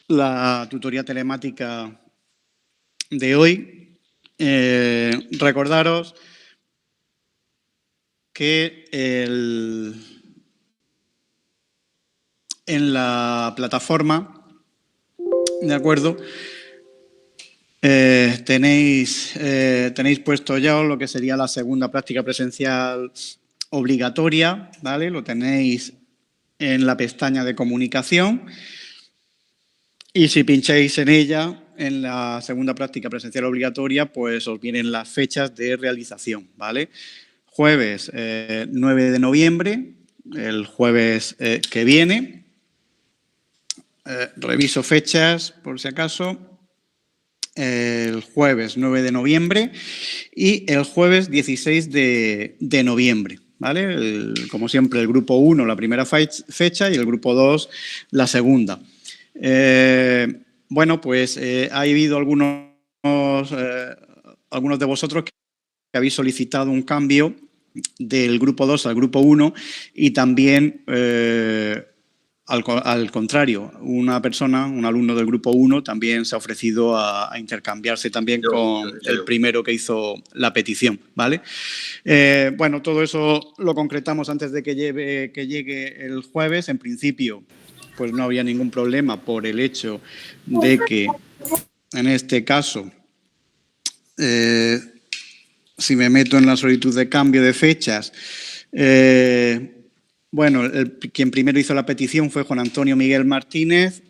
la tutoría telemática de hoy. Recordaros que en la plataforma, ¿de acuerdo? Tenéis puesto ya lo que sería la segunda práctica presencial obligatoria, ¿vale? Lo tenéis en la pestaña de comunicación y si pincháis en ella, en la segunda práctica presencial obligatoria, pues os vienen las fechas de realización, ¿vale? Jueves 9 de noviembre, el jueves que viene. Reviso fechas, por si acaso. El jueves 9 de noviembre y el jueves 16 de noviembre, ¿vale? Como siempre, el grupo 1 la primera fecha y el grupo 2 la segunda. Bueno, pues ha habido algunos de vosotros que habéis solicitado un cambio del grupo 2 al grupo 1 y también al contrario, una persona, un alumno del grupo 1 también se ha ofrecido a intercambiarse también con el primero que hizo la petición, ¿vale? Bueno, todo eso lo concretamos antes de que llegue el jueves. En principio, pues no había ningún problema por el hecho de que, en este caso, si me meto en la solicitud de cambio de fechas, bueno, quien primero hizo la petición fue Juan Antonio Miguel Martínez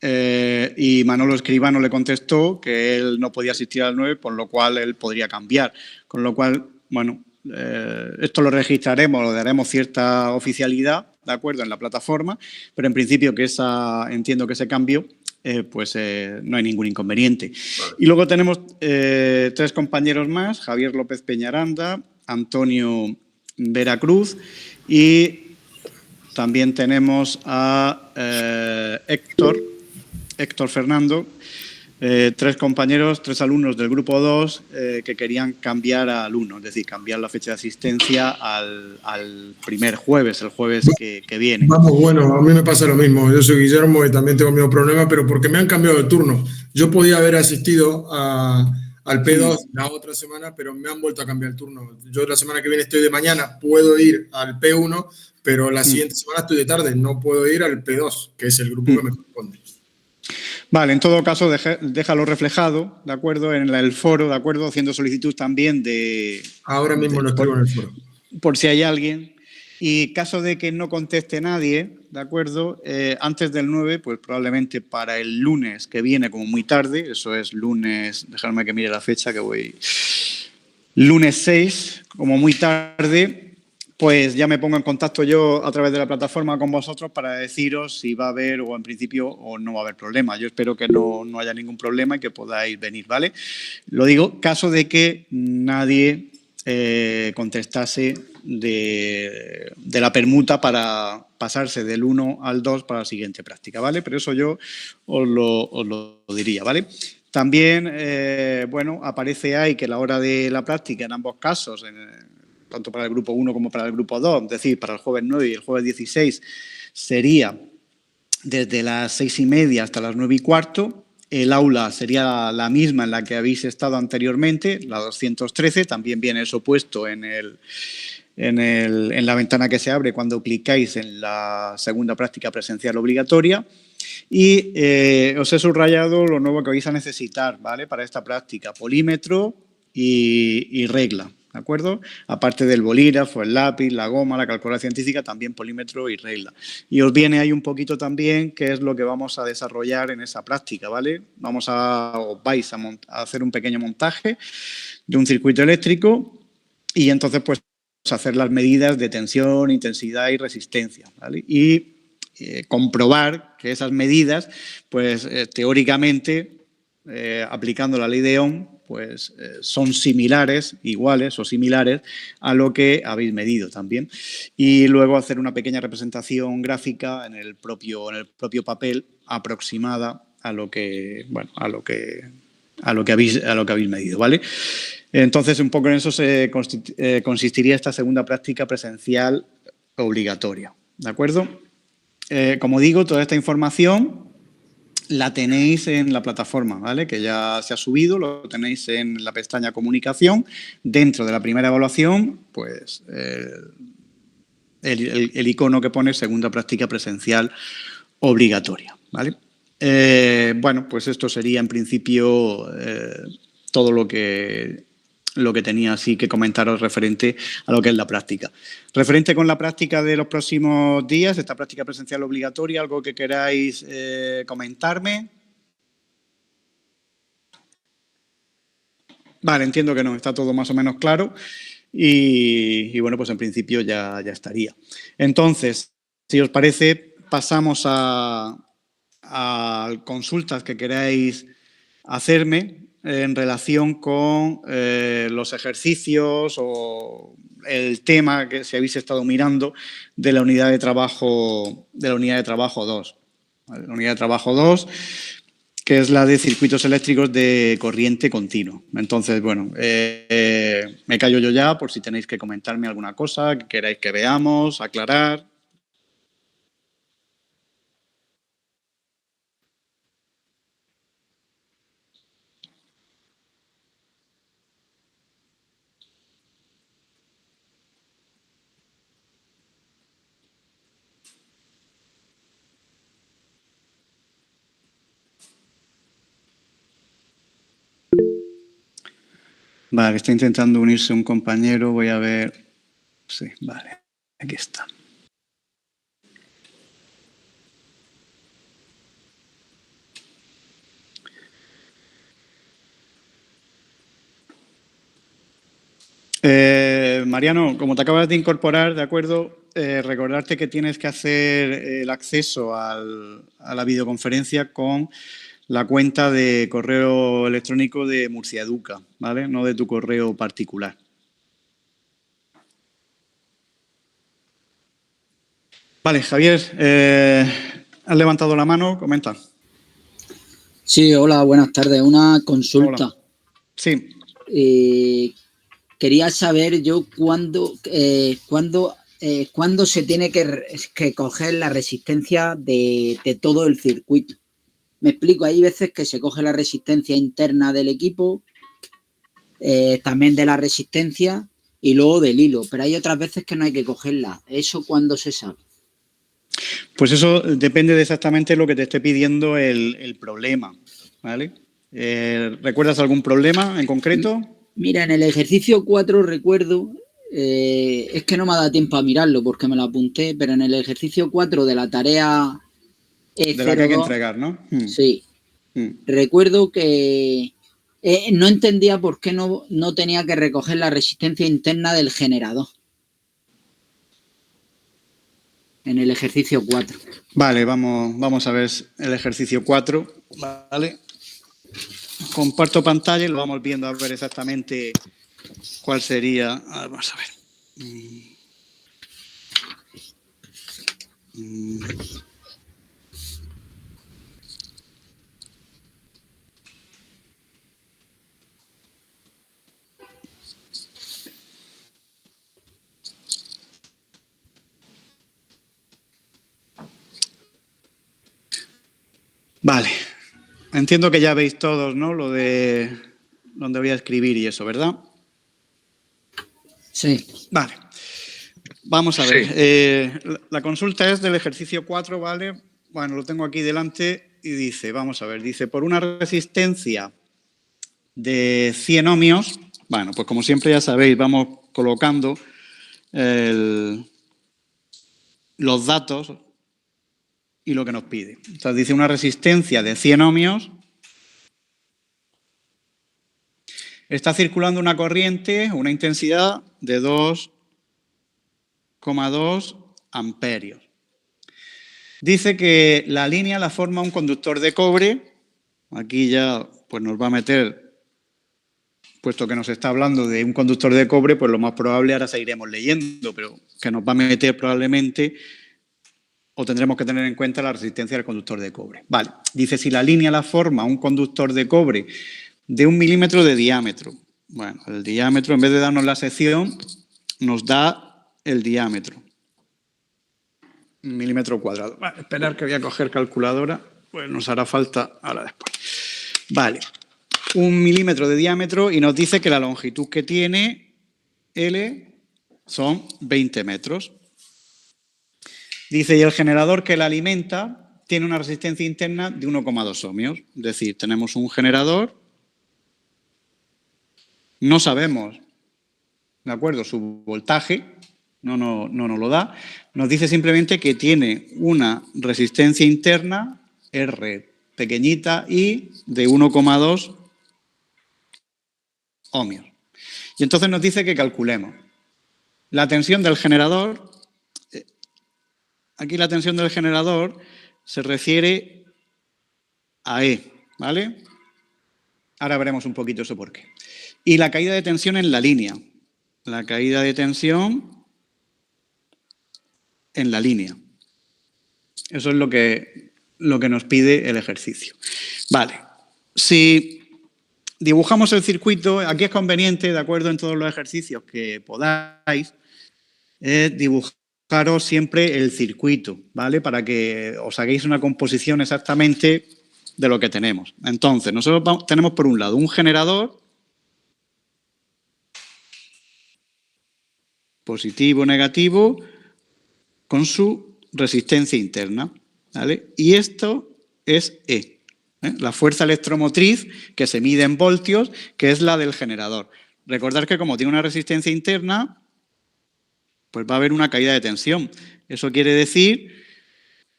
y Manolo Escribano le contestó que él no podía asistir al 9, por lo cual él podría cambiar. Con lo cual, bueno, esto lo registraremos, lo daremos cierta oficialidad, ¿de acuerdo?, en la plataforma, pero en principio entiendo que ese cambio pues no hay ningún inconveniente. Vale. Y luego tenemos 3 compañeros más, Javier López Peñaranda, Antonio Veracruz y también tenemos a Héctor Fernando, 3 compañeros, 3 alumnos del grupo 2 que querían cambiar al 1, es decir, cambiar la fecha de asistencia al primer jueves, el jueves que viene. Vamos, bueno, a mí me pasa lo mismo. Yo soy Guillermo y también tengo el mismo problema, pero porque me han cambiado de turno. Yo podía haber asistido al P2 la otra semana, pero me han vuelto a cambiar el turno. Yo la semana que viene estoy de mañana, puedo ir al P1, pero la siguiente semana estoy de tarde, no puedo ir al P2, que es el grupo que me corresponde. Vale, en todo caso, déjalo reflejado, ¿de acuerdo? En el foro, ¿de acuerdo? Haciendo solicitud también de... Ahora mismo lo escribo en el foro. Por si hay alguien. Y caso de que no conteste nadie, ¿de acuerdo? Antes del 9, pues probablemente para el lunes que viene, como muy tarde, eso es lunes, dejadme que mire la fecha que voy... Lunes 6, como muy tarde, pues ya me pongo en contacto yo a través de la plataforma con vosotros para deciros si va a haber o en principio o no va a haber problema. Yo espero que no haya ningún problema y que podáis venir, ¿vale? Lo digo, caso de que nadie contestase de la permuta para pasarse del 1 al 2 para la siguiente práctica, ¿vale? Pero eso yo os lo diría, ¿vale? También, bueno, aparece ahí que la hora de la práctica en ambos casos, tanto para el grupo 1 como para el grupo 2, es decir, para el jueves 9 y el jueves 16, sería desde las 6:30 hasta las 9:15. El aula sería la misma en la que habéis estado anteriormente, la 213, también viene eso puesto en la ventana que se abre cuando clicáis en la segunda práctica presencial obligatoria. Y os he subrayado lo nuevo que vais a necesitar, ¿vale? Para esta práctica, polímetro y regla, ¿de acuerdo? Aparte del bolígrafo, el lápiz, la goma, la calculadora científica, también polímetro y regla. Y os viene ahí un poquito también qué es lo que vamos a desarrollar en esa práctica, ¿vale? Os vais a hacer un pequeño montaje de un circuito eléctrico y entonces pues hacer las medidas de tensión, intensidad y resistencia, ¿vale? Y comprobar que esas medidas, pues teóricamente, aplicando la ley de Ohm, pues son iguales o similares a lo que habéis medido también. Y luego hacer una pequeña representación gráfica en el propio papel aproximada a lo que habéis medido, ¿vale? Entonces, un poco en eso consistiría esta segunda práctica presencial obligatoria, ¿de acuerdo? Como digo, toda esta información la tenéis en la plataforma, ¿vale? Que ya se ha subido, lo tenéis en la pestaña Comunicación. Dentro de la primera evaluación, pues el icono que pone Segunda práctica presencial obligatoria, ¿vale? Bueno, pues esto sería en principio todo lo que tenía así que comentaros referente a lo que es la práctica. Referente con la práctica de los próximos días, esta práctica presencial obligatoria, algo que queráis comentarme. Vale, entiendo que no, está todo más o menos claro y bueno, pues en principio ya estaría. Entonces, si os parece, pasamos a consultas que queráis hacerme en relación con los ejercicios o el tema que si habéis estado mirando de la unidad de trabajo 2. ¿Vale? La unidad de trabajo 2, que es la de circuitos eléctricos de corriente continua. Entonces, bueno, me callo yo ya por si tenéis que comentarme alguna cosa que queráis que veamos, aclarar. Vale, está intentando unirse un compañero. Voy a ver. Sí, vale. Aquí está. Mariano, como te acabas de incorporar, ¿de acuerdo? Recordarte que tienes que hacer el acceso a la videoconferencia con la cuenta de correo electrónico de Murciaeduca, ¿vale? No de tu correo particular. Vale, Javier, has levantado la mano, comenta. Sí, hola, buenas tardes. Una consulta. Hola. Sí. Quería saber yo cuándo se tiene que coger la resistencia de todo el circuito. Me explico, hay veces que se coge la resistencia interna del equipo, también de la resistencia y luego del hilo, pero hay otras veces que no hay que cogerla. ¿Eso cuándo se sabe? Pues eso depende de exactamente lo que te esté pidiendo el problema, ¿vale? ¿Recuerdas algún problema en concreto? Mira, en el ejercicio 4 recuerdo, es que no me ha dado tiempo a mirarlo porque me lo apunté, pero en el ejercicio 4 de la tarea de la que hay que entregar, ¿no? Sí. Recuerdo que no entendía por qué no tenía que recoger la resistencia interna del generador. En el ejercicio 4. Vale, vamos a ver el ejercicio 4. Vale. Comparto pantalla y lo vamos viendo a ver exactamente cuál sería. A ver, vamos a ver. Vale. Entiendo que ya veis todos, ¿no? Lo de donde voy a escribir y eso, ¿verdad? Sí. Vale. Vamos a ver. Sí. La consulta es del ejercicio 4, ¿vale? Bueno, lo tengo aquí delante y dice, vamos a ver, dice, por una resistencia de 100 ohmios, bueno, pues como siempre ya sabéis, vamos colocando los datos y lo que nos pide. Entonces dice una resistencia de 100 ohmios. Está circulando una corriente, una intensidad de 2,2 amperios. Dice que la línea la forma un conductor de cobre. Aquí ya pues nos va a meter, puesto que nos está hablando de un conductor de cobre, pues lo más probable, ahora seguiremos leyendo, pero que nos va a meter probablemente, o tendremos que tener en cuenta la resistencia del conductor de cobre. Vale, dice si la línea la forma un conductor de cobre de 1 milímetro de diámetro. Bueno, el diámetro, en vez de darnos la sección, nos da el diámetro. 1 milímetro cuadrado. Vale, esperar que voy a coger calculadora. pues nos hará falta ahora después. Vale, 1 milímetro de diámetro y nos dice que la longitud que tiene L son 20 metros. Dice, y el generador que la alimenta tiene una resistencia interna de 1,2 ohmios. Es decir, tenemos un generador, no sabemos, ¿de acuerdo?, su voltaje, no nos lo da. Nos dice simplemente que tiene una resistencia interna, R pequeñita, y de 1,2 ohmios. Y entonces nos dice que calculemos la tensión del generador. Aquí la tensión del generador se refiere a E, ¿vale? Ahora veremos un poquito eso por qué. Y la caída de tensión en la línea. La caída de tensión en la línea. Eso es lo que nos pide el ejercicio. Vale. Si dibujamos el circuito, aquí es conveniente, de acuerdo, en todos los ejercicios que podáis, dibujaros siempre el circuito, ¿vale? Para que os hagáis una composición exactamente de lo que tenemos. Entonces, nosotros tenemos por un lado un generador, positivo, negativo, con su resistencia interna, ¿vale? Y esto es E, la fuerza electromotriz que se mide en voltios, que es la del generador. Recordad que como tiene una resistencia interna, pues va a haber una caída de tensión. Eso quiere decir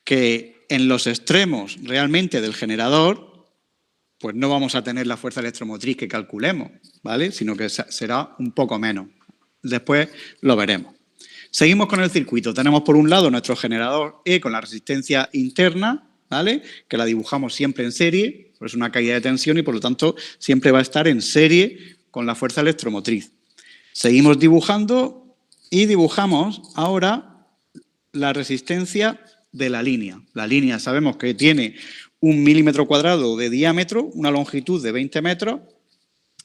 que en los extremos realmente del generador, pues no vamos a tener la fuerza electromotriz que calculemos, ¿vale? Sino que será un poco menos. Después lo veremos. Seguimos con el circuito. Tenemos por un lado nuestro generador E con la resistencia interna, ¿vale? Que la dibujamos siempre en serie, pues es una caída de tensión y por lo tanto siempre va a estar en serie con la fuerza electromotriz. Seguimos dibujando y dibujamos ahora la resistencia de la línea. La línea sabemos que tiene 1 milímetro cuadrado de diámetro, una longitud de 20 metros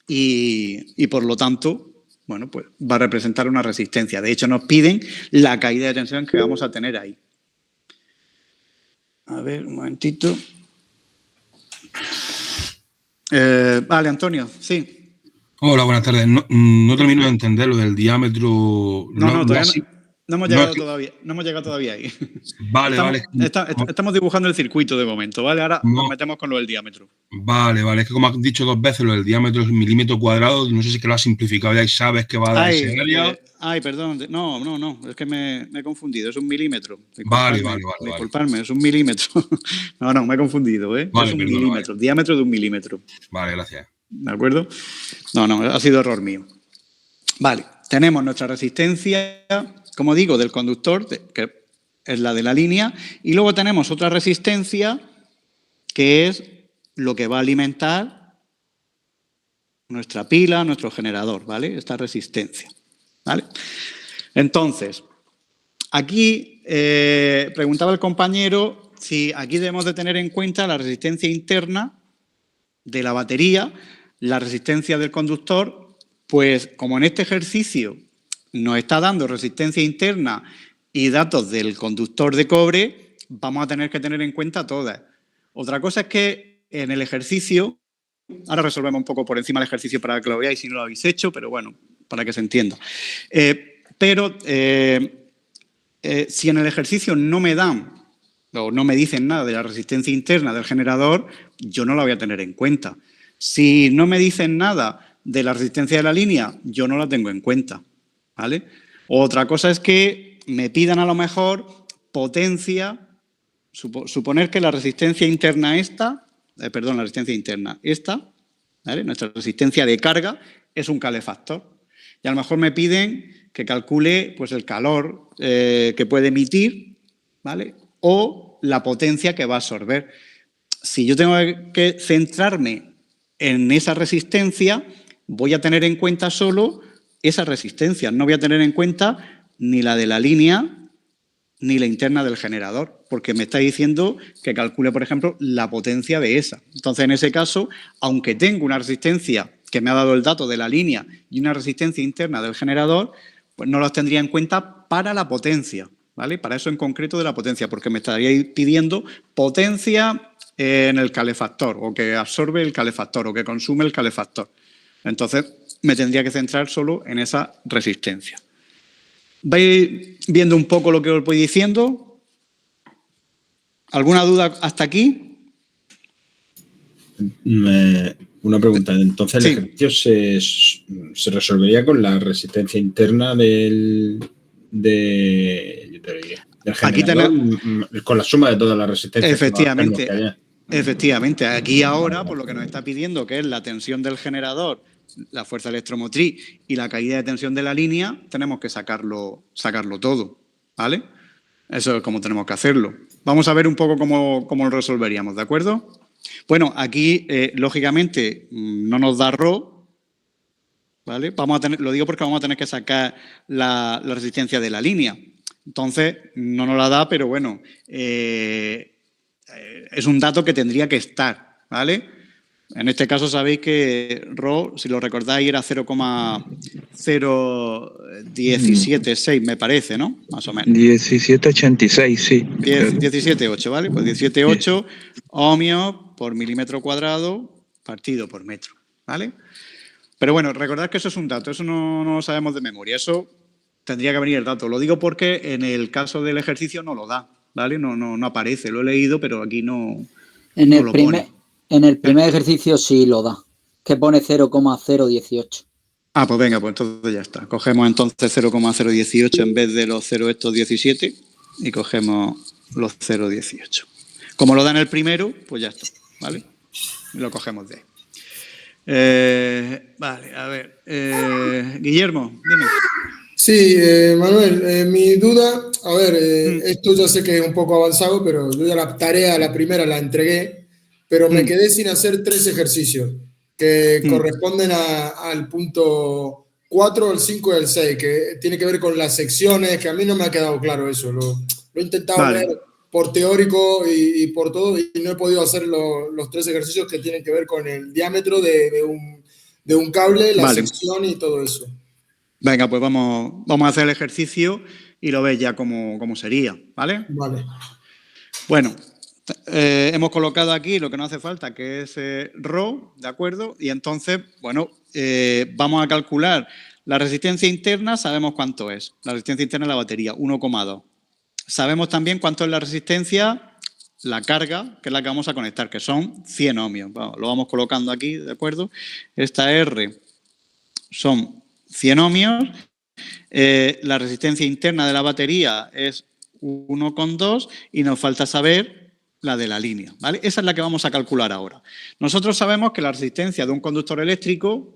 y por lo tanto, bueno, pues va a representar una resistencia. De hecho, nos piden la caída de tensión que vamos a tener ahí. A ver, un momentito. Vale, Antonio, sí. Hola, buenas tardes. No termino de entender lo del diámetro. Todavía no hemos llegado todavía. No hemos llegado todavía ahí. Vale, estamos dibujando el circuito de momento, ¿vale? Ahora nos metemos con lo del diámetro. Vale. Es que como has dicho 2 veces, lo del diámetro es milímetro cuadrado. No sé si que lo has simplificado ya y sabes que va a dar ese área. Perdón. No. Es que me he confundido. Es 1 milímetro. Vale. Disculpadme, es 1 milímetro. No, me he confundido, ¿eh? Vale, es 1 milímetro. Vale. Diámetro de 1 milímetro. Vale, gracias. ¿De acuerdo? No, ha sido error mío. Vale, tenemos nuestra resistencia, como digo, del conductor, que es la de la línea, y luego tenemos otra resistencia que es lo que va a alimentar nuestra pila, nuestro generador, ¿vale? Esta resistencia, ¿vale? Entonces, aquí preguntaba el compañero si aquí debemos de tener en cuenta la resistencia interna de la batería, la resistencia del conductor, pues como en este ejercicio nos está dando resistencia interna y datos del conductor de cobre, vamos a tener que tener en cuenta todas. Otra cosa es que en el ejercicio, ahora resolvemos un poco por encima el ejercicio para que lo veáis si no lo habéis hecho, pero bueno, para que se entienda. Si en el ejercicio no me dan o no me dicen nada de la resistencia interna del generador, yo no la voy a tener en cuenta. Si no me dicen nada de la resistencia de la línea, yo no la tengo en cuenta, ¿vale? Otra cosa es que me pidan a lo mejor potencia, suponer que la resistencia interna esta, ¿vale? Nuestra resistencia de carga es un calefactor. Y a lo mejor me piden que calcule pues, el calor que puede emitir, ¿vale? O la potencia que va a absorber. Si yo tengo que centrarme en esa resistencia, voy a tener en cuenta solo esa resistencia. No voy a tener en cuenta ni la de la línea ni la interna del generador, porque me está diciendo que calcule, por ejemplo, la potencia de esa. Entonces, en ese caso, aunque tengo una resistencia que me ha dado el dato de la línea y una resistencia interna del generador, pues no los tendría en cuenta para la potencia, ¿vale? Para eso en concreto de la potencia, porque me estaría pidiendo potencia en el calefactor, o que absorbe el calefactor, o que consume el calefactor. Entonces, me tendría que centrar solo en esa resistencia. ¿Vais viendo un poco lo que os voy diciendo? ¿Alguna duda hasta aquí? Una pregunta. Entonces, Sí. ¿el ejercicio se resolvería con la resistencia interna del Aquí generador, con la suma de todas las resistencias? Efectivamente. Que haya? Efectivamente. Aquí ahora, por lo que nos está pidiendo, que es la tensión del generador, la fuerza electromotriz y la caída de tensión de la línea, tenemos que sacarlo todo, ¿vale? Eso es como tenemos que hacerlo. Vamos a ver un poco cómo lo resolveríamos, ¿de acuerdo? Bueno, aquí, lógicamente, no nos da Rho, ¿vale? Lo digo porque vamos a tener que sacar la resistencia de la línea. Entonces, no nos la da, pero bueno, es un dato que tendría que estar, ¿vale? En este caso sabéis que Rho, si lo recordáis, era 0,0176, me parece, ¿no? Más o menos. 1786, sí. 17,8, ¿vale? Pues 17,8 ohmios por milímetro cuadrado partido por metro, ¿vale? Pero bueno, recordad que eso es un dato, eso no lo sabemos de memoria, eso tendría que venir el dato. Lo digo porque en el caso del ejercicio no lo da, ¿vale? No aparece, lo he leído, pero aquí no lo pone. En el primer ejercicio sí lo da, que pone 0,018. Ah, pues venga, pues entonces ya está. Cogemos entonces 0,018 en vez de los 0,17 y cogemos los 0,18. Como lo da en el primero, pues ya está, ¿vale? Y lo cogemos de ahí. Vale, a ver. Guillermo, dime. Sí, Manuel, mi duda, a ver, esto ya sé que es un poco avanzado, pero yo ya la tarea, la primera, la entregué, pero me quedé sin hacer 3 ejercicios que corresponden al punto 4, el 5 y el 6, que tiene que ver con las secciones, que a mí no me ha quedado claro eso. Lo he intentado ver por teórico y por todo, y no he podido hacer los 3 ejercicios que tienen que ver con el diámetro de un cable, la sección y todo eso. Venga, pues vamos a hacer el ejercicio y lo ves ya cómo sería, ¿vale? Vale. Bueno, hemos colocado aquí lo que no hace falta, que es Rho, ¿de acuerdo? Y entonces, bueno, vamos a calcular la resistencia interna, sabemos cuánto es. La resistencia interna de la batería, 1,2. Sabemos también cuánto es la resistencia, la carga, que es la que vamos a conectar, que son 100 ohmios. Bueno, lo vamos colocando aquí, ¿de acuerdo? Esta R son 100 ohmios. La resistencia interna de la batería es 1,2 y nos falta saber la de la línea, ¿vale? Esa es la que vamos a calcular ahora. Nosotros sabemos que la resistencia de un conductor eléctrico,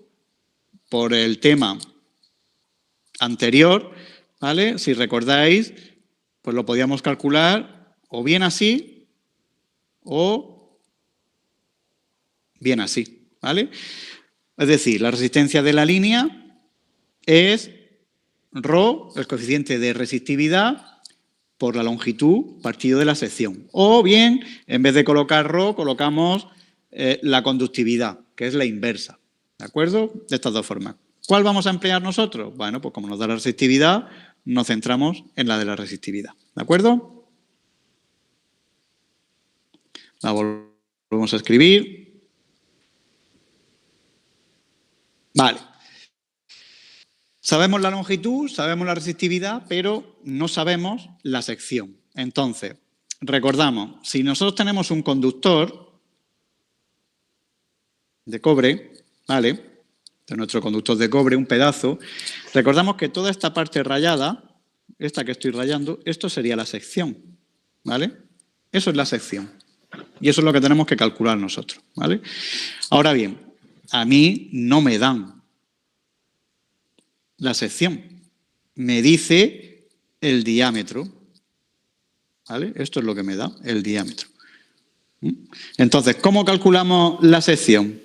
por el tema anterior, ¿vale? Si recordáis, pues lo podíamos calcular o bien así o bien así, ¿vale? Es decir, la resistencia de la línea es Rho, el coeficiente de resistividad, por la longitud partido de la sección. O bien, en vez de colocar Rho, colocamos la conductividad, que es la inversa. ¿De acuerdo? De estas dos formas. ¿Cuál vamos a emplear nosotros? Bueno, pues como nos da la resistividad, nos centramos en la de la resistividad. ¿De acuerdo? La volvemos a escribir. Vale. Sabemos la longitud, sabemos la resistividad, pero no sabemos la sección. Entonces, recordamos, si nosotros tenemos un conductor de cobre, ¿vale? De nuestro conductor de cobre, un pedazo, recordamos que toda esta parte rayada, esta que estoy rayando, esto sería la sección, ¿vale? Eso es la sección. Y eso es lo que tenemos que calcular nosotros, ¿vale? Ahora bien, a mí no me dan la sección, me dice el diámetro, ¿vale? Esto es lo que me da, el diámetro. Entonces, ¿cómo calculamos la sección?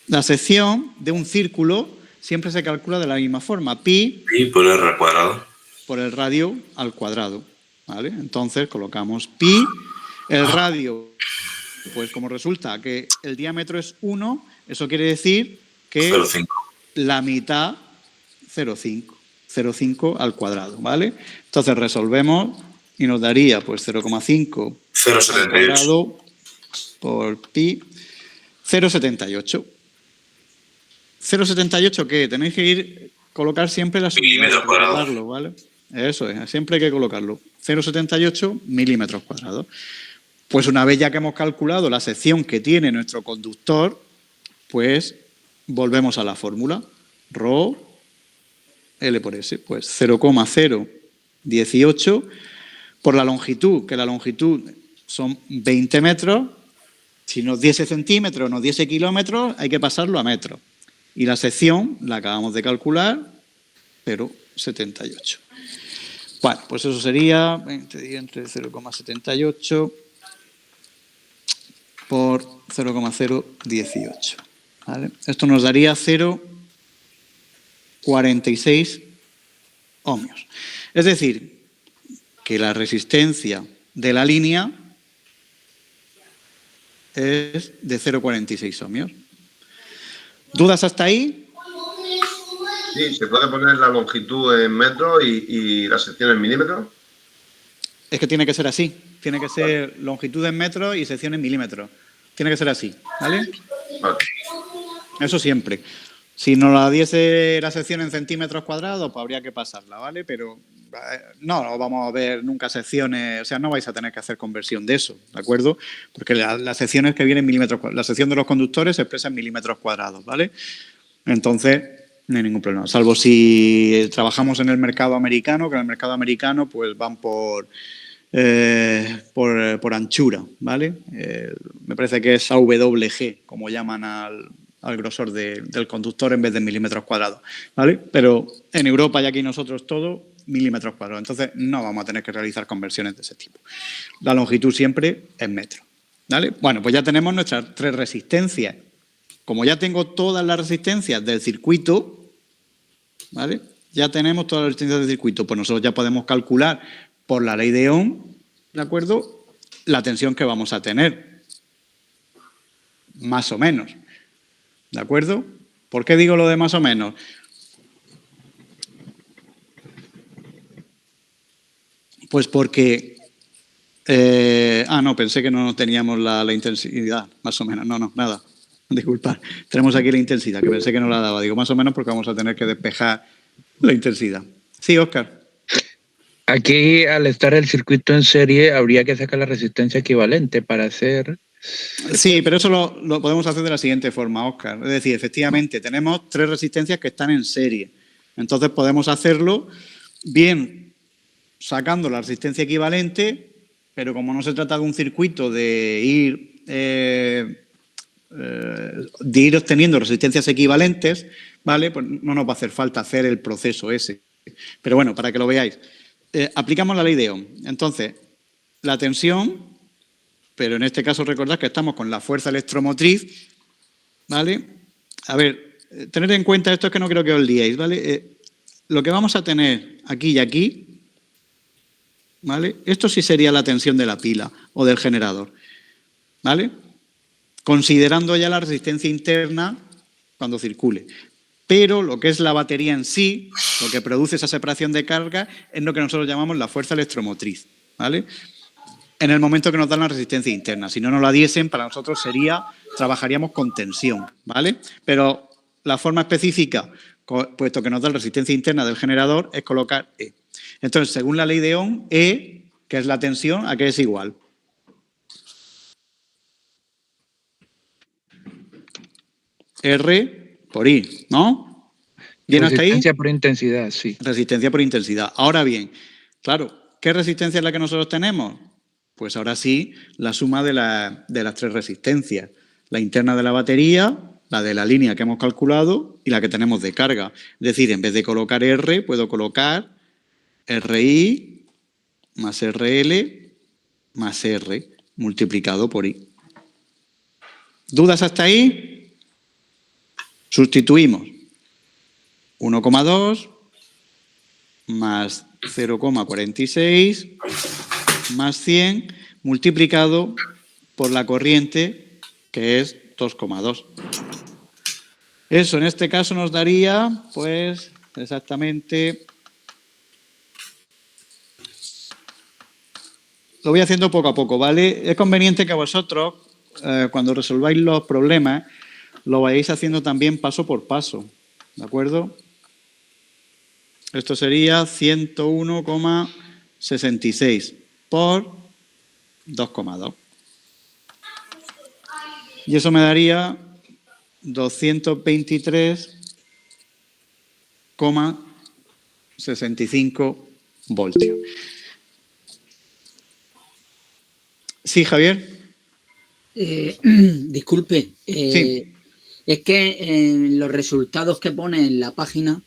La sección de un círculo siempre se calcula de la misma forma, pi por r al cuadrado. Por el radio al cuadrado, ¿vale? Entonces colocamos pi, el radio, pues como resulta que el diámetro es 1, eso quiere decir que 0,5. la mitad, 0,5 al cuadrado, ¿vale? Entonces resolvemos y nos daría pues 0,5 al cuadrado por pi, 0,78. 0,78 ¿qué? Tenéis que colocar siempre las unidades, recordarlo, ¿vale? Eso es, siempre hay que colocarlo. 0,78 milímetros cuadrados. Pues una vez ya que hemos calculado la sección que tiene nuestro conductor, pues volvemos a la fórmula. Rho L por S, pues 0,018 por la longitud, que la longitud son 20 metros. Si nos diese centímetros, nos diese kilómetros, hay que pasarlo a metros. Y la sección la acabamos de calcular, 0,78. Bueno, pues eso sería entre 0,78 por 0,018. ¿Vale? Esto nos daría 0,46 ohmios. Es decir, que la resistencia de la línea es de 0,46 ohmios. ¿Dudas hasta ahí? Sí, ¿se puede poner la longitud en metros y la sección en milímetros? Es que tiene que ser así. Tiene que ser longitud en metros y sección en milímetros. Tiene que ser así, ¿vale? Vale. Eso siempre. Si nos la diese la sección en centímetros cuadrados, pues habría que pasarla, ¿vale? Pero no vamos a ver nunca secciones, o sea, no vais a tener que hacer conversión de eso, ¿de acuerdo? Porque las secciones que vienen en milímetros cuadrados, la sección de los conductores se expresa en milímetros cuadrados, ¿vale? Entonces, no hay ningún problema, salvo si trabajamos en el mercado americano, que en el mercado americano pues van por anchura, ¿vale? Me parece que es AWG, como llaman al grosor del conductor en vez de milímetros cuadrados, ¿vale? Pero en Europa y aquí nosotros todo, milímetros cuadrados. Entonces no vamos a tener que realizar conversiones de ese tipo. La longitud siempre es metro, ¿vale? Bueno, pues ya tenemos nuestras 3 resistencias. Como ya tengo todas las resistencias del circuito, ¿vale? Ya tenemos todas las resistencias del circuito, pues nosotros ya podemos calcular por la ley de Ohm, ¿de acuerdo?, la tensión que vamos a tener. Más o menos. ¿De acuerdo? ¿Por qué digo lo de más o menos? Pues porque... no, pensé que no teníamos la intensidad, más o menos. No, nada. Disculpad. Tenemos aquí la intensidad, que pensé que no la daba. Digo, más o menos porque vamos a tener que despejar la intensidad. Sí, Óscar. Aquí, al estar el circuito en serie, habría que sacar la resistencia equivalente para hacer... Sí, pero eso lo podemos hacer de la siguiente forma, Óscar. Es decir, efectivamente, tenemos 3 resistencias que están en serie. Entonces podemos hacerlo bien sacando la resistencia equivalente, pero como no se trata de un circuito de ir obteniendo resistencias equivalentes, ¿vale? Pues no nos va a hacer falta hacer el proceso ese. Pero bueno, para que lo veáis. Aplicamos la ley de Ohm. Entonces, la tensión... Pero en este caso recordad que estamos con la fuerza electromotriz, ¿vale? A ver, tened en cuenta esto, es que no creo que os liéis, ¿vale? Lo que vamos a tener aquí y aquí, ¿vale? Esto sí sería la tensión de la pila o del generador, ¿vale? Considerando ya la resistencia interna cuando circule. Pero lo que es la batería en sí, lo que produce esa separación de carga, es lo que nosotros llamamos la fuerza electromotriz, ¿vale? En el momento que nos dan la resistencia interna. Si no nos la diesen, para nosotros trabajaríamos con tensión, ¿vale? Pero la forma específica, puesto que nos da la resistencia interna del generador, es colocar E. Entonces, según la ley de Ohm, E, que es la tensión, ¿a qué es igual? R por I, ¿no? ¿Bien hasta ahí? Resistencia por intensidad, sí. Resistencia por intensidad. Ahora bien, claro, ¿qué resistencia es la que nosotros tenemos? Pues ahora sí, la suma de las 3 resistencias. La interna de la batería, la de la línea que hemos calculado y la que tenemos de carga. Es decir, en vez de colocar R, puedo colocar RI más RL más R multiplicado por I. ¿Dudas hasta ahí? Sustituimos 1,2 más 0,46 más 100 multiplicado por la corriente, que es 2,2. Eso en este caso nos daría, pues, exactamente lo voy haciendo poco a poco, ¿vale? Es conveniente que vosotros, cuando resolváis los problemas, lo vayáis haciendo también paso por paso, ¿de acuerdo? Esto sería 101,66 por 2,2. Y eso me daría 223,65 voltios. Sí, Javier. Disculpe. Sí. Es que en los resultados que pone en la página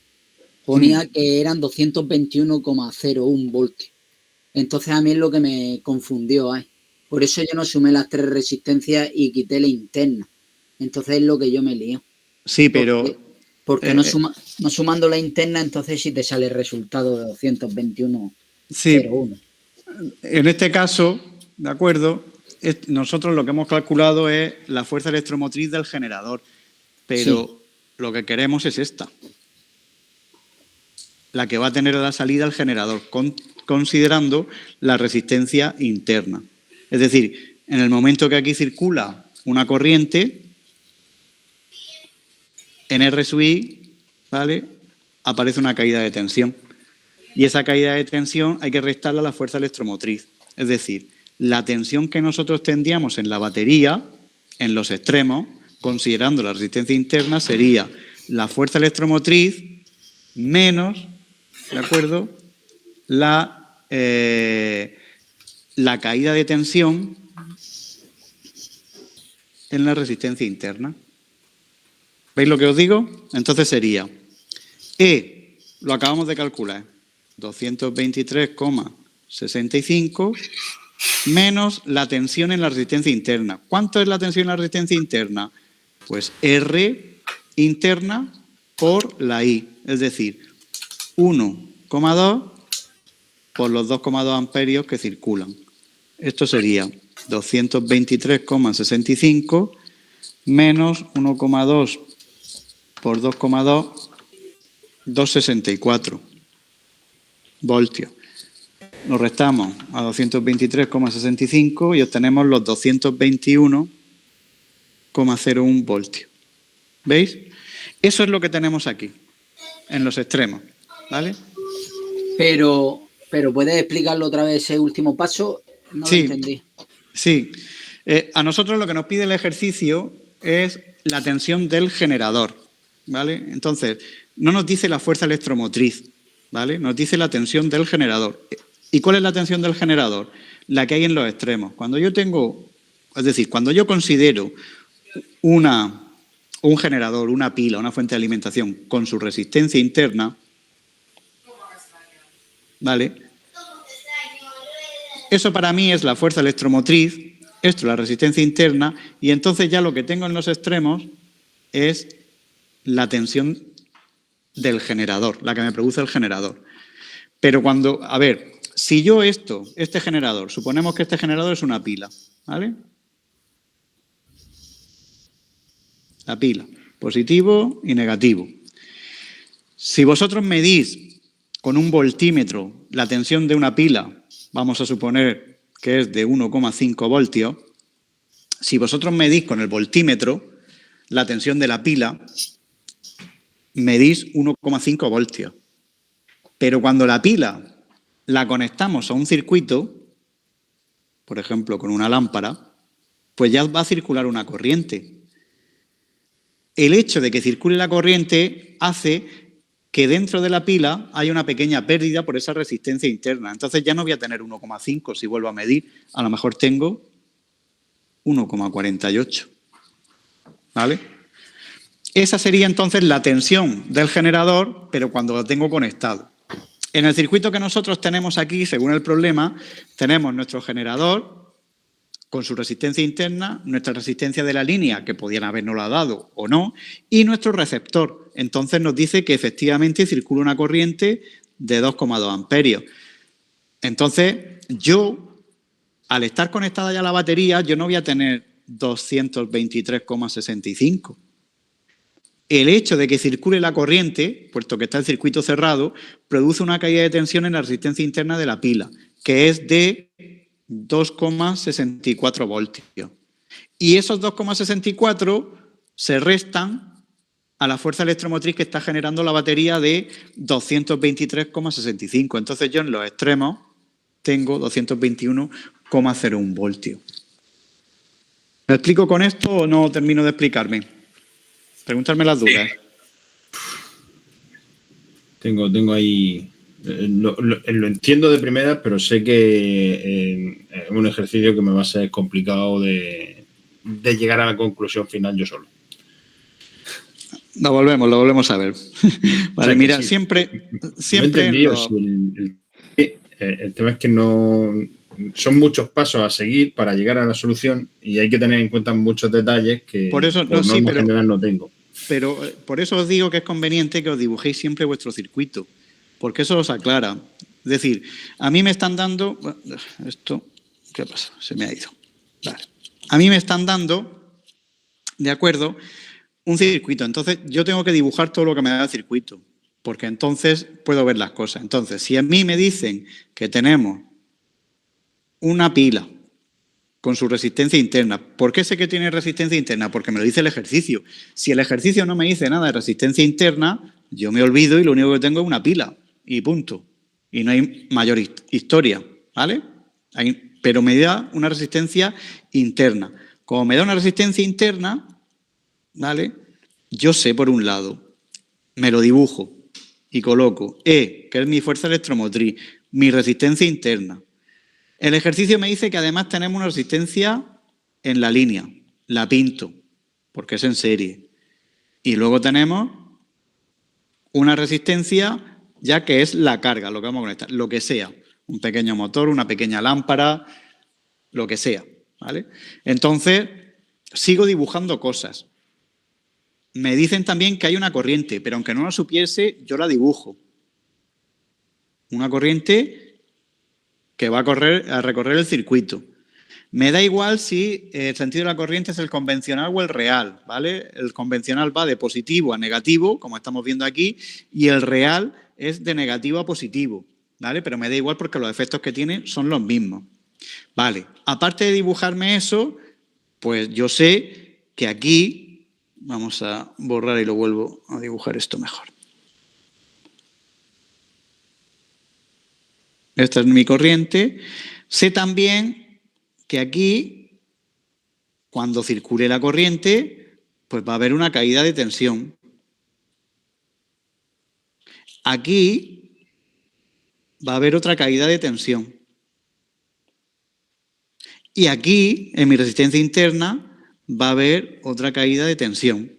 ponía que eran 221,01 voltios. Entonces a mí es lo que me confundió. Por eso yo no sumé las 3 resistencias y quité la interna. Entonces es lo que yo me lío. Sí, pero... Porque no sumando la interna, entonces sí te sale el resultado de 221,01. Sí, en este caso, ¿de acuerdo? Nosotros lo que hemos calculado es la fuerza electromotriz del generador, pero lo que queremos es esta, la que va a tener a la salida el generador, considerando la resistencia interna. Es decir, en el momento que aquí circula una corriente, en R sub I, ¿vale?, aparece una caída de tensión. Y esa caída de tensión hay que restarla a la fuerza electromotriz. Es decir, la tensión que nosotros tendríamos en la batería, en los extremos, considerando la resistencia interna, sería la fuerza electromotriz menos, ¿de acuerdo?, la caída de tensión en la resistencia interna. ¿Veis lo que os digo? Entonces sería E, lo acabamos de calcular, 223,65 menos la tensión en la resistencia interna. ¿Cuánto es la tensión en la resistencia interna? Pues R interna por la I, es decir, 1,2 por los 2,2 amperios que circulan. Esto sería 223,65 menos 1,2 por 2,2, 264 voltios. Lo restamos a 223,65 y obtenemos los 221,01 voltios. ¿Veis? Eso es lo que tenemos aquí, en los extremos, ¿vale? Pero ¿puedes explicarlo otra vez ese último paso? No lo entendí. Sí. A nosotros lo que nos pide el ejercicio es la tensión del generador, ¿vale? Entonces, no nos dice la fuerza electromotriz, ¿vale? Nos dice la tensión del generador. ¿Y cuál es la tensión del generador? La que hay en los extremos. Cuando yo considero un generador, una pila, una fuente de alimentación con su resistencia interna, ¿vale?, eso para mí es la fuerza electromotriz, esto es la resistencia interna, y entonces ya lo que tengo en los extremos es la tensión del generador, la que me produce el generador. Pero si yo este generador, suponemos que este generador es una pila, ¿vale? La pila, positivo y negativo. Si vosotros medís con un voltímetro la tensión de una pila, vamos a suponer que es de 1,5 voltios, si vosotros medís con el voltímetro la tensión de la pila, medís 1,5 voltios. Pero cuando la pila la conectamos a un circuito, por ejemplo con una lámpara, pues ya va a circular una corriente. El hecho de que circule la corriente hace que dentro de la pila hay una pequeña pérdida por esa resistencia interna. Entonces ya no voy a tener 1,5 si vuelvo a medir, a lo mejor tengo 1,48. ¿Vale? Esa sería entonces la tensión del generador, pero cuando lo tengo conectado. En el circuito que nosotros tenemos aquí, según el problema, tenemos nuestro generador con su resistencia interna, nuestra resistencia de la línea, que podían habernosla dado o no, y nuestro receptor. Entonces nos dice que efectivamente circula una corriente de 2,2 amperios. Entonces, yo, al estar conectada ya a la batería, yo no voy a tener 223,65. El hecho de que circule la corriente, puesto que está el circuito cerrado, produce una caída de tensión en la resistencia interna de la pila, que es de 2,64 voltios. Y esos 2,64 se restan a la fuerza electromotriz que está generando la batería de 223,65. Entonces yo en los extremos tengo 221,01 voltios. ¿Me explico con esto o no termino de explicarme? Preguntarme las dudas. Tengo ahí... Lo entiendo de primera, pero sé que es un ejercicio que me va a ser complicado de llegar a la conclusión final yo solo. Lo volvemos a ver. Vale, O sea, mira, sí, siempre... Lo he entendido, el tema es que no... Son muchos pasos a seguir para llegar a la solución y hay que tener en cuenta muchos detalles que por eso, por norma general no tengo. Pero por eso os digo que es conveniente que os dibujéis siempre vuestro circuito, porque eso os aclara. Es decir, a mí me están dando... Esto, ¿qué pasa? Se me ha ido. Vale. A mí me están dando, ¿de acuerdo?, un circuito. Entonces, yo tengo que dibujar todo lo que me da el circuito, porque entonces puedo ver las cosas. Entonces, si a mí me dicen que tenemos una pila con su resistencia interna. ¿Por qué sé que tiene resistencia interna? Porque me lo dice el ejercicio. Si el ejercicio no me dice nada de resistencia interna, yo me olvido y lo único que tengo es una pila y punto. Y no hay mayor historia, ¿vale? Pero me da una resistencia interna. Como me da una resistencia interna, ¿vale? Yo sé, por un lado, me lo dibujo y coloco E, que es mi fuerza electromotriz, mi resistencia interna. El ejercicio me dice que además tenemos una resistencia en la línea. La pinto, porque es en serie. Y luego tenemos una resistencia ya que es la carga, lo que vamos a conectar, lo que sea. Un pequeño motor, una pequeña lámpara, lo que sea, ¿vale? Entonces, sigo dibujando cosas. Me dicen también que hay una corriente, pero aunque no la supiese, yo la dibujo. Una corriente que va a recorrer el circuito. Me da igual si el sentido de la corriente es el convencional o el real, ¿vale? El convencional va de positivo a negativo, como estamos viendo aquí, y el real es de negativo a positivo, ¿vale? Pero me da igual porque los efectos que tiene son los mismos. Vale, aparte de dibujarme eso, pues yo sé que aquí, vamos a borrar y lo vuelvo a dibujar esto mejor. Esta es mi corriente. Sé también que aquí, cuando circule la corriente, pues va a haber una caída de tensión. Aquí va a haber otra caída de tensión. Y aquí, en mi resistencia interna, va a haber otra caída de tensión.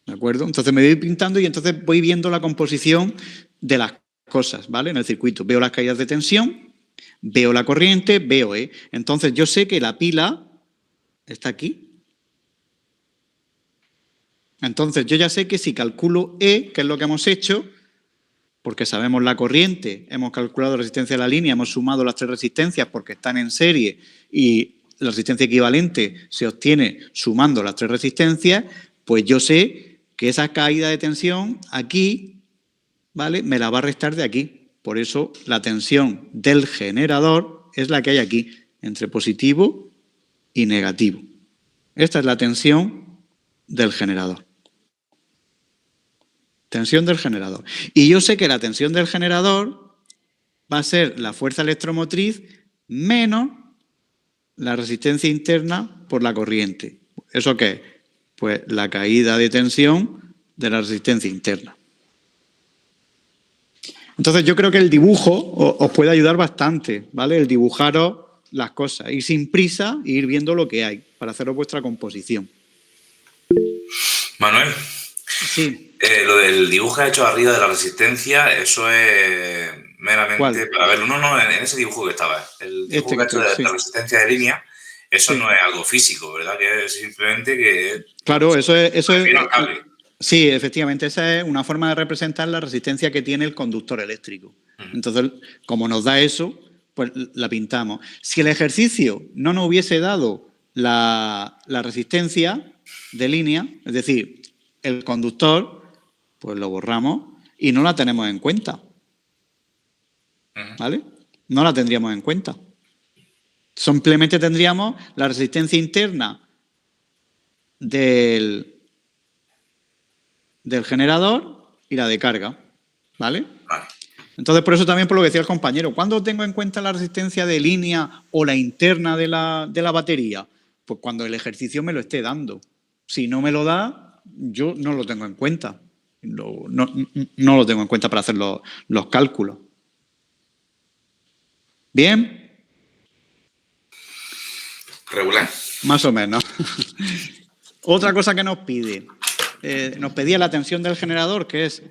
¿De acuerdo? Entonces me voy pintando y entonces voy viendo la composición de las cosas, ¿vale? En el circuito. Veo las caídas de tensión, veo la corriente, veo E. Entonces yo sé que la pila está aquí. Entonces yo ya sé que si calculo E, que es lo que hemos hecho, porque sabemos la corriente, hemos calculado la resistencia de la línea, hemos sumado las tres resistencias porque están en serie y la resistencia equivalente se obtiene sumando las tres resistencias, pues yo sé que esa caída de tensión aquí, ¿vale?, me la va a restar de aquí. Por eso la tensión del generador es la que hay aquí, entre positivo y negativo. Esta es la tensión del generador. Tensión del generador. Y yo sé que la tensión del generador va a ser la fuerza electromotriz menos la resistencia interna por la corriente. ¿Eso qué es? Pues la caída de tensión de la resistencia interna. Entonces yo creo que el dibujo os puede ayudar bastante, ¿vale? El dibujaros las cosas, ir sin prisa e ir viendo lo que hay para haceros vuestra composición. Manuel. Sí. Lo del dibujo hecho arriba de la resistencia, eso es meramente... ¿Cuál? A ver, no, en ese dibujo que estaba, el dibujo que hecho de la resistencia de línea, eso no es algo físico, ¿verdad? Que es simplemente que... Claro, eso es cable. Sí, efectivamente, esa es una forma de representar la resistencia que tiene el conductor eléctrico. Entonces, como nos da eso, pues la pintamos. Si el ejercicio no nos hubiese dado la resistencia de línea, es decir, el conductor, pues lo borramos y no la tenemos en cuenta. ¿Vale? No la tendríamos en cuenta. Simplemente tendríamos la resistencia interna del generador y la de carga, ¿vale? Entonces, por eso también por lo que decía el compañero, ¿cuándo tengo en cuenta la resistencia de línea o la interna de la batería? Pues cuando el ejercicio me lo esté dando. Si no me lo da, yo no lo tengo en cuenta. No lo tengo en cuenta para hacer los cálculos. ¿Bien? Regular. Más o menos. Otra cosa que nos pide. Nos pedía la tensión del generador, que es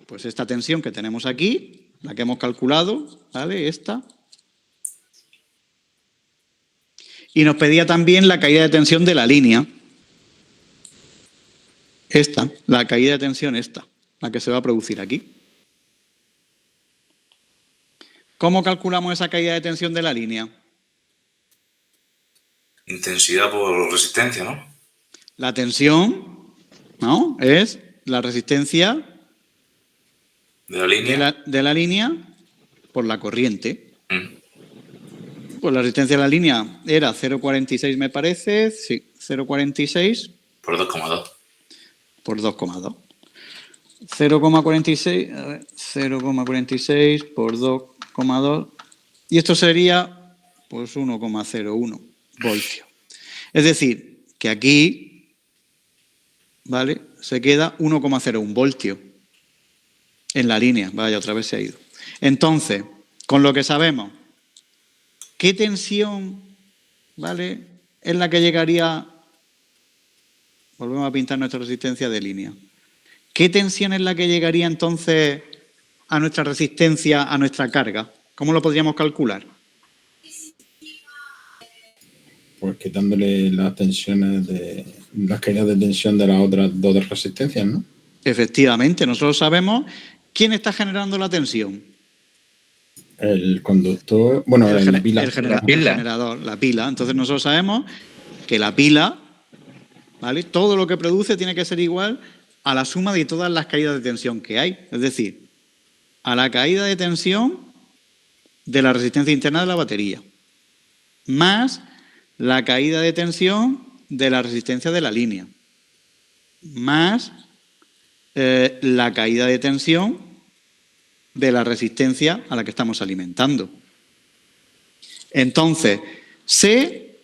pues esta tensión que tenemos aquí, la que hemos calculado, ¿vale? Esta. Y nos pedía también la caída de tensión de la línea. Esta, la caída de tensión esta, la que se va a producir aquí. ¿Cómo calculamos esa caída de tensión de la línea? Intensidad por resistencia, ¿no? La tensión, ¿no? Es la resistencia de la línea por la corriente. Pues la resistencia de la línea era 0,46 me parece, sí, 0,46. Por 2,2. Por 2,2. 0,46, a ver, 0,46 por 2,2. Y esto sería, pues, 1,01 voltios. Es decir, que aquí, ¿vale? Se queda 1,01 voltios en la línea. Vaya, otra vez se ha ido. Entonces, con lo que sabemos, ¿qué tensión, ¿vale?, es la que llegaría? Volvemos a pintar nuestra resistencia de línea. ¿Qué tensión es la que llegaría entonces a nuestra resistencia, a nuestra carga? ¿Cómo lo podríamos calcular? Pues quitándole las tensiones las caídas de tensión de las otras dos resistencias, ¿no? Efectivamente, nosotros sabemos quién está generando la tensión. El conductor, bueno, la pila. El generador, la pila. Entonces nosotros sabemos que la pila, ¿vale?, todo lo que produce tiene que ser igual a la suma de todas las caídas de tensión que hay. Es decir, a la caída de tensión de la resistencia interna de la batería, más la caída de tensión de la resistencia de la línea, más la caída de tensión de la resistencia a la que estamos alimentando. Entonces, sé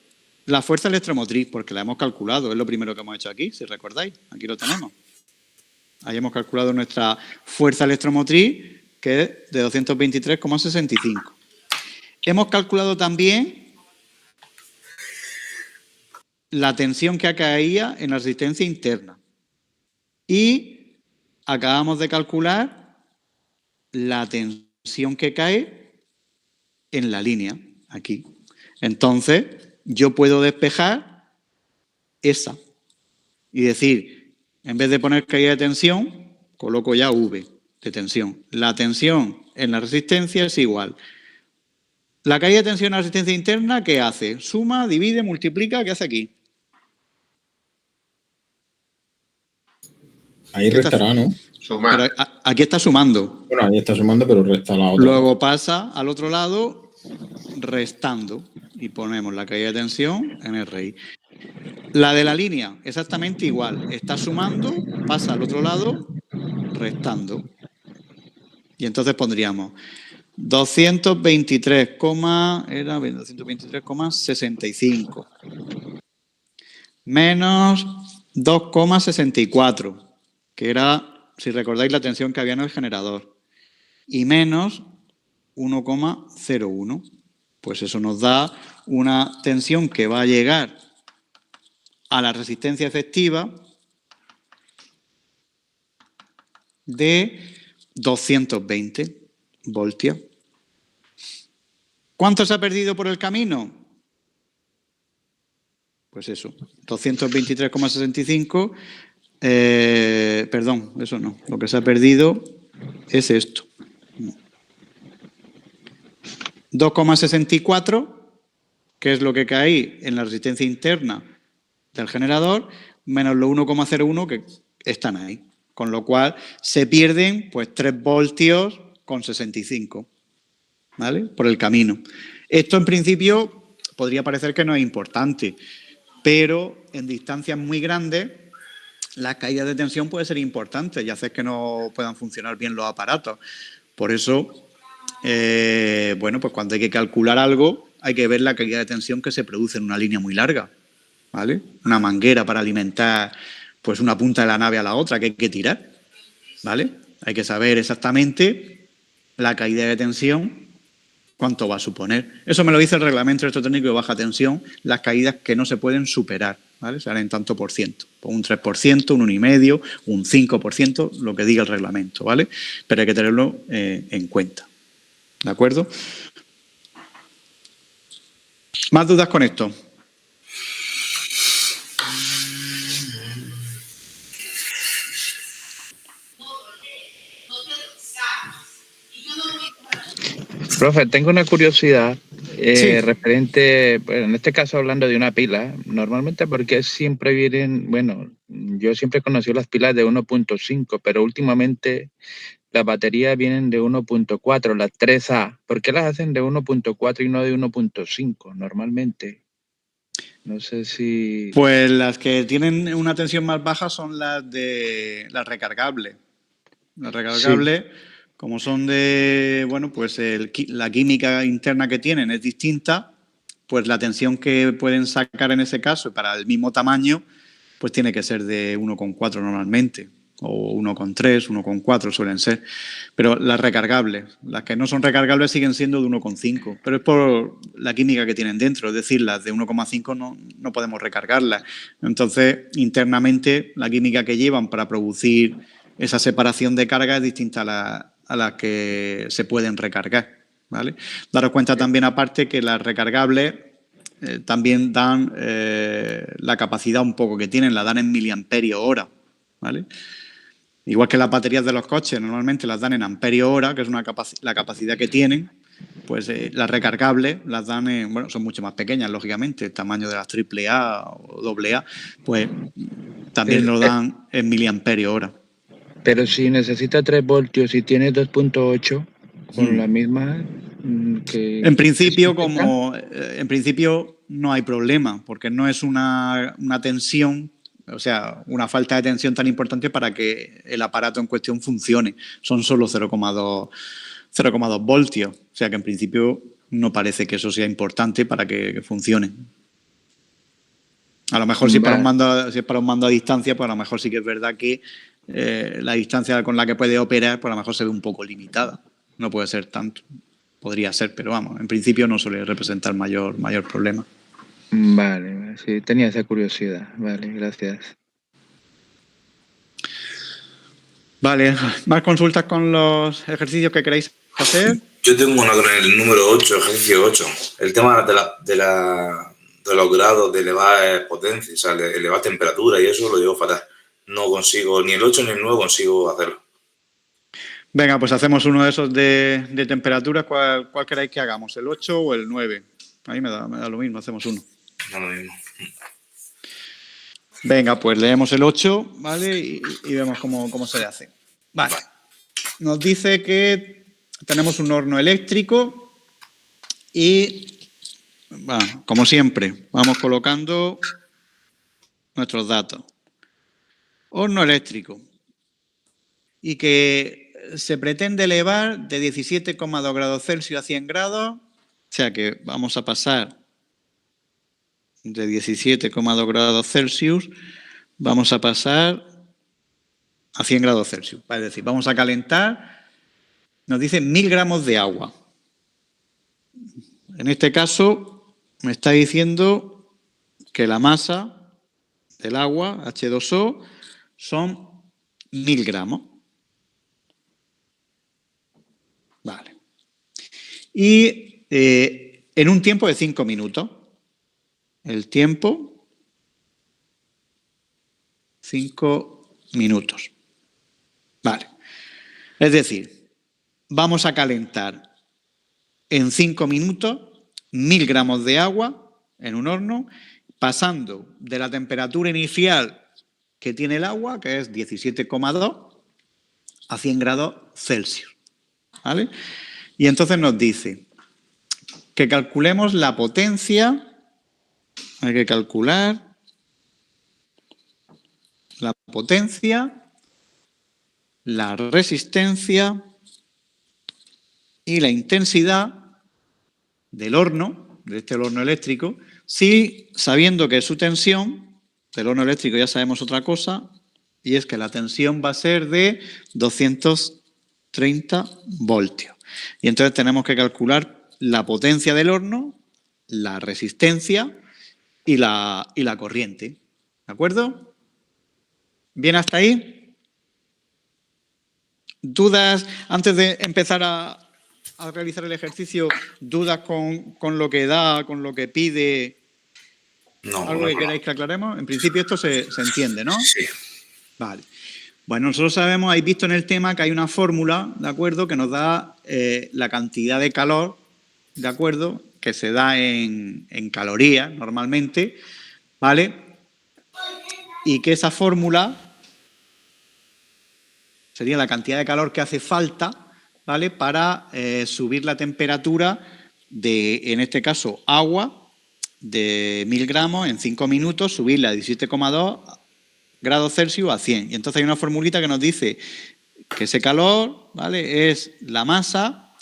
la fuerza electromotriz, porque la hemos calculado, es lo primero que hemos hecho aquí, si recordáis, aquí lo tenemos. Ahí hemos calculado nuestra fuerza electromotriz, que es de 223,65. Hemos calculado también la tensión que caía en la resistencia interna. Y acabamos de calcular la tensión que cae en la línea, aquí. Entonces, yo puedo despejar esa y decir, en vez de poner caída de tensión, coloco ya V de tensión. La tensión en la resistencia es igual. La caída de tensión en la resistencia interna, ¿qué hace? Suma, divide, multiplica, ¿qué hace aquí? Ahí restará, ¿no? Sumar. Pero aquí está sumando. Bueno, ahí está sumando, pero resta la otra. Luego pasa al otro lado restando y ponemos la caída de tensión en RI. La de la línea, exactamente igual. Está sumando, pasa al otro lado, restando. Y entonces pondríamos 223,65 menos 2,64, que era, si recordáis, la tensión que había en el generador, y menos 1,01. Pues eso nos da una tensión que va a llegar a la resistencia efectiva de 220 voltios. ¿Cuánto se ha perdido por el camino? Pues eso, 223,65. Perdón, eso no. Lo que se ha perdido es esto. 2,64, que es lo que cae en la resistencia interna del generador, menos los 1,01 que están ahí. Con lo cual se pierden pues 3 voltios con 65, ¿vale?, por el camino. Esto en principio podría parecer que no es importante, pero en distancias muy grandes la caída de tensión puede ser importante y hacer que no puedan funcionar bien los aparatos. Por eso, bueno, pues cuando hay que calcular algo, hay que ver la caída de tensión que se produce en una línea muy larga, ¿vale? Una manguera para alimentar pues una punta de la nave a la otra que hay que tirar, ¿vale? Hay que saber exactamente la caída de tensión, cuánto va a suponer. Eso me lo dice el reglamento electrotécnico de baja tensión, las caídas que no se pueden superar, ¿vale? Salen en tanto por ciento, un 3%, un 1,5%, un 5%, lo que diga el reglamento, ¿vale? Pero hay que tenerlo en cuenta, ¿de acuerdo? ¿Más dudas con esto? Profe, tengo una curiosidad referente, bueno, en este caso hablando de una pila, normalmente porque siempre vienen, bueno, yo siempre he conocido las pilas de 1.5, pero últimamente las baterías vienen de 1.4, las 3A. ¿Por qué las hacen de 1.4 y no de 1.5 normalmente? No sé si... Pues las que tienen una tensión más baja son las recargables. Las recargables, sí, como son de, bueno, pues la química interna que tienen es distinta, pues la tensión que pueden sacar en ese caso para el mismo tamaño, pues tiene que ser de 1,4 normalmente, o 1,3, 1,4 suelen ser. Pero las recargables, las que no son recargables siguen siendo de 1,5, pero es por la química que tienen dentro, es decir, las de 1,5 no podemos recargarlas. Entonces, internamente, la química que llevan para producir esa separación de carga es distinta a las que se pueden recargar, ¿vale? Daros cuenta también, aparte, que las recargables también dan la capacidad un poco que tienen, la dan en miliamperios hora, ¿vale? Igual que las baterías de los coches, normalmente las dan en amperios hora, que es la capacidad que tienen, pues las recargables las dan en, bueno, son mucho más pequeñas, lógicamente, el tamaño de las AAA o AA, pues también lo dan en miliamperios hora. Pero si necesita 3 voltios y tiene 2.8, con la misma... En principio, en principio no hay problema, porque no es una tensión, o sea, una falta de tensión tan importante para que el aparato en cuestión funcione. Son solo 0,2 voltios, o sea que en principio no parece que eso sea importante para que funcione. A lo mejor si es para un mando a distancia, pues a lo mejor sí que es verdad que la distancia con la que puede operar, pues a lo mejor se ve un poco limitada. No puede ser tanto. Podría ser, pero vamos, en principio no suele representar mayor problema. Vale, sí, tenía esa curiosidad. Vale, gracias. Vale, ¿más consultas con los ejercicios que queréis hacer? Yo tengo una con el número 8, ejercicio 8. El tema de los grados de elevar potencia, o sea, de elevar temperatura y eso lo llevo fatal. No consigo, ni el 8 ni el 9 consigo hacerlo. Venga, pues hacemos uno de esos de temperaturas. ¿Cuál queráis que hagamos? ¿El 8 o el 9? A mí me da lo mismo, hacemos uno. Da lo mismo. Venga, pues leemos el 8, ¿vale? Y vemos cómo se hace. Vale. Nos dice que tenemos un horno eléctrico y, bueno, como siempre, vamos colocando nuestros datos. Horno eléctrico. Y que se pretende elevar de 17,2 grados Celsius a 100 grados, o sea que vamos a pasar de 17,2 grados Celsius, vamos a pasar a 100 grados Celsius. Es decir, vamos a calentar, nos dice 1000 gramos de agua. En este caso, me está diciendo que la masa del agua, H2O, son 1000 gramos. Vale. Y en un tiempo de 5 minutos. El tiempo, 5 minutos. Vale. Es decir, vamos a calentar en 5 minutos 1000 gramos de agua en un horno, pasando de la temperatura inicial que tiene el agua, que es 17,2, a 100 grados Celsius. ¿Vale? Y entonces nos dice que calculemos la potencia Hay que calcular la potencia, la resistencia y la intensidad del horno, de este horno eléctrico, si sabiendo que su tensión, del horno eléctrico ya sabemos otra cosa, y es que la tensión va a ser de 230 voltios. Y entonces tenemos que calcular la potencia del horno, la resistencia y la corriente. ¿De acuerdo? ¿Bien hasta ahí? ¿Dudas antes de empezar a realizar el ejercicio? ¿Dudas con lo que da, con lo que pide? No. ¿Algo que queráis que aclaremos? En principio esto se entiende, ¿no? Sí. Vale. Bueno, nosotros sabemos, habéis visto en el tema que hay una fórmula, ¿de acuerdo?, que nos da la cantidad de calor, ¿de acuerdo?, que se da en calorías normalmente, ¿vale? Y que esa fórmula sería la cantidad de calor que hace falta, ¿vale?, para subir la temperatura de, en este caso, agua de 1000 gramos en 5 minutos, subirla a 17,2 grados Celsius a 100. Y entonces hay una formulita que nos dice que ese calor, ¿vale?, es la masa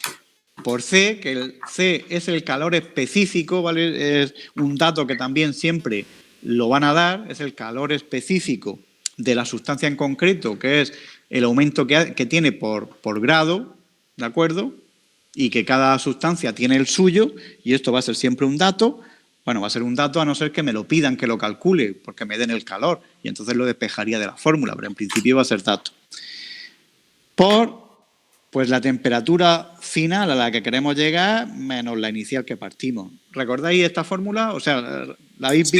por C, que el C es el calor específico, ¿vale?, es un dato que también siempre lo van a dar, es el calor específico de la sustancia en concreto, que es el aumento que tiene por grado, ¿de acuerdo? Y que cada sustancia tiene el suyo, y esto va a ser siempre un dato. Bueno, va a ser un dato a no ser que me lo pidan, que lo calcule, porque me den el calor, y entonces lo despejaría de la fórmula, pero en principio va a ser dato. Por, pues, la temperatura final a la que queremos llegar menos la inicial que partimos. ¿Recordáis esta fórmula? O sea, la habéis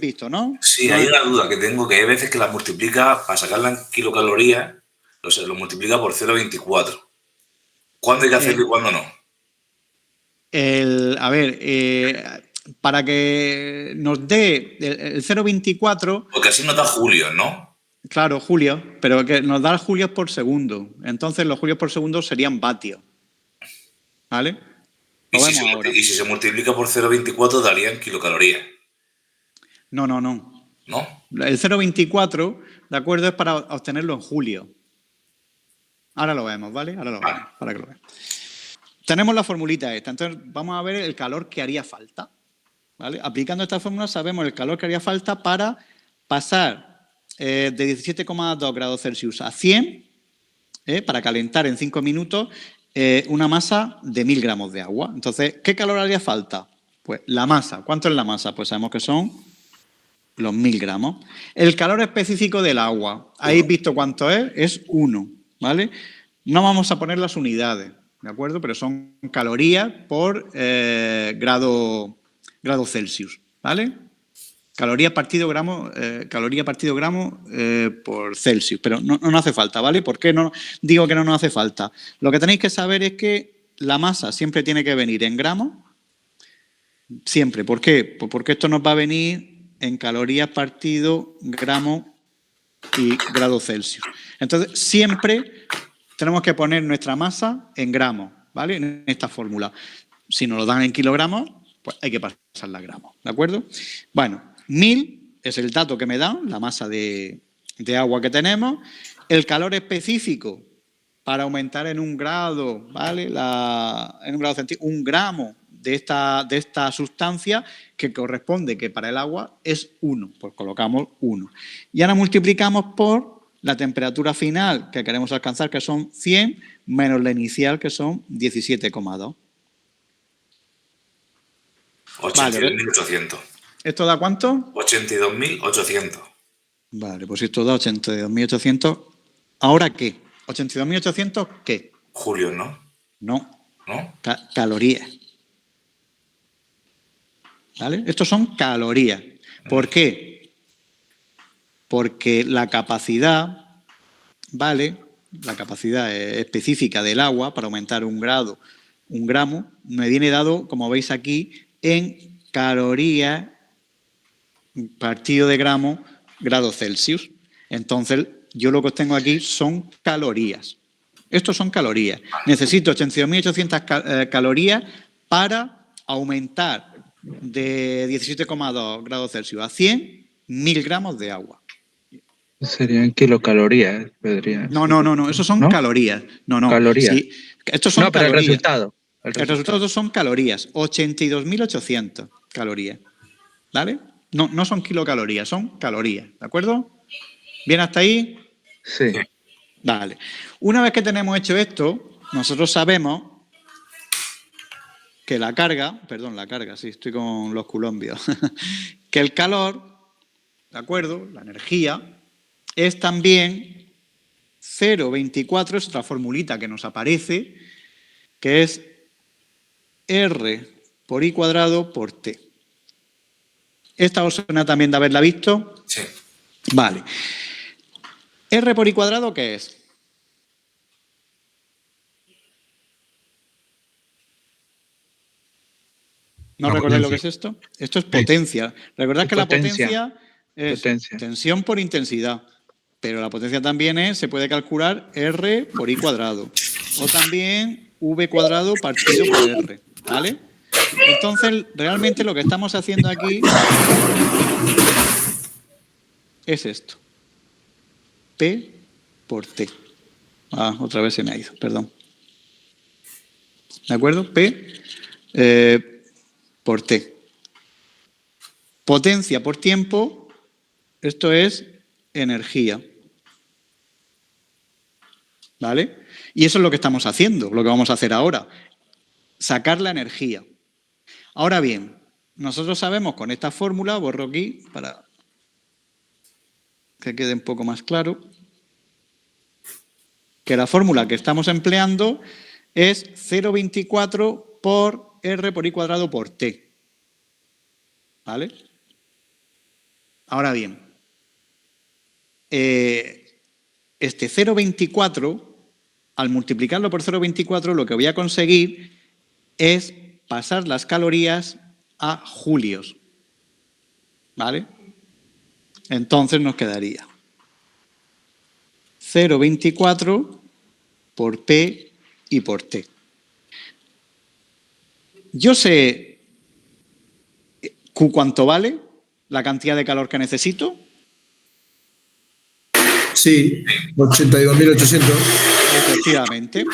visto, ¿no? Sí, hay una duda que tengo, que hay veces que la multiplica, para sacarla en kilocalorías, o sea, lo multiplica por 0,24. ¿Cuándo hay que hacerlo y cuándo no? Para que nos dé el 0,24... Porque así nos da julios, ¿no? Claro, julios, pero que nos da julios por segundo. Entonces los julios por segundo serían vatios. ¿Vale? ¿Y si se multiplica por 0,24 darían kilocalorías? No. ¿No? El 0,24, ¿de acuerdo?, es para obtenerlo en julio. Ahora lo vemos, ¿vale? Ahora lo vemos, para que lo vean. Tenemos la formulita esta, entonces vamos a ver el calor que haría falta, ¿vale? Aplicando esta fórmula sabemos el calor que haría falta para pasar de 17,2 grados Celsius a 100, para calentar en 5 minutos una masa de 1000 gramos de agua. Entonces, ¿qué calor haría falta? Pues la masa. ¿Cuánto es la masa? Pues sabemos que son los 1000 gramos. El calor específico del agua, ¿habéis visto cuánto es? Es 1, ¿vale? No vamos a poner las unidades, ¿de acuerdo? Pero son calorías por grado Celsius, ¿vale? Caloría partido gramo por Celsius, pero no hace falta, ¿vale? ¿Por qué no digo que no nos hace falta? Lo que tenéis que saber es que la masa siempre tiene que venir en gramos, siempre. ¿Por qué? Pues porque esto nos va a venir en calorías partido gramo y grado Celsius. Entonces, siempre tenemos que poner nuestra masa en gramos, ¿vale? En esta fórmula. Si nos lo dan en kilogramos, pues hay que pasarla a gramos, ¿de acuerdo? Bueno, 1000 es el dato que me dan, la masa de agua que tenemos. El calor específico para aumentar en 1 grado, ¿vale? En 1 grado centígrado, 1 gramo de esta sustancia, que corresponde que para el agua es 1, pues colocamos 1. Y ahora multiplicamos por la temperatura final que queremos alcanzar, que son 100, menos la inicial, que son 17,2. 82.800. ¿Esto da cuánto? 82.800. Vale, pues esto da 82.800. ¿Ahora qué? ¿82.800 qué? Julio, ¿no? No. ¿No? Calorías. ¿Vale? Estos son calorías. ¿Por qué? Porque la capacidad, ¿vale? La capacidad específica del agua para aumentar 1 gramo, me viene dado, como veis aquí, en calorías partido de grado Celsius. Entonces, yo lo que os tengo aquí son calorías. Estos son calorías. Necesito 82.800 calorías para aumentar de 17,2 grados Celsius a 100, 1000 gramos de agua. Serían kilocalorías. No, esos son calorías. No. Calorías. Sí, estos son pero calorías. El resultado son calorías, 82.800 calorías. ¿Vale? No son kilocalorías, son calorías. ¿De acuerdo? ¿Bien hasta ahí? Sí. Vale. Una vez que tenemos hecho esto, nosotros sabemos que la carga, sí, estoy con los colombios, que el calor, ¿de acuerdo? La energía es también 0,24, es otra formulita que nos aparece, que es R por I cuadrado por T. ¿Esta os suena también de haberla visto? Sí. Vale. R por I cuadrado, ¿qué es? ¿No recordáis lo que es esto? Esto es potencia. Recordad que la potencia es tensión por intensidad. Pero la potencia también se puede calcular R por I cuadrado. O también V cuadrado partido por R. ¿Vale? Entonces, realmente lo que estamos haciendo aquí es esto. P por T. Otra vez se me ha ido, perdón. ¿De acuerdo? P por T. Potencia por tiempo, esto es energía. ¿Vale? Y eso es lo que estamos haciendo, lo que vamos a hacer ahora. Sacar la energía. Ahora bien, nosotros sabemos con esta fórmula, borro aquí para que quede un poco más claro, que la fórmula que estamos empleando es 0,24 por R por I cuadrado por T. ¿Vale? Ahora bien, este 0,24, al multiplicarlo por 0,24, lo que voy a conseguir es pasar las calorías a julios. ¿Vale? Entonces nos quedaría 0,24 por P y por T. Yo sé Q cuánto vale, la cantidad de calor que necesito. Sí, 82.800. Efectivamente.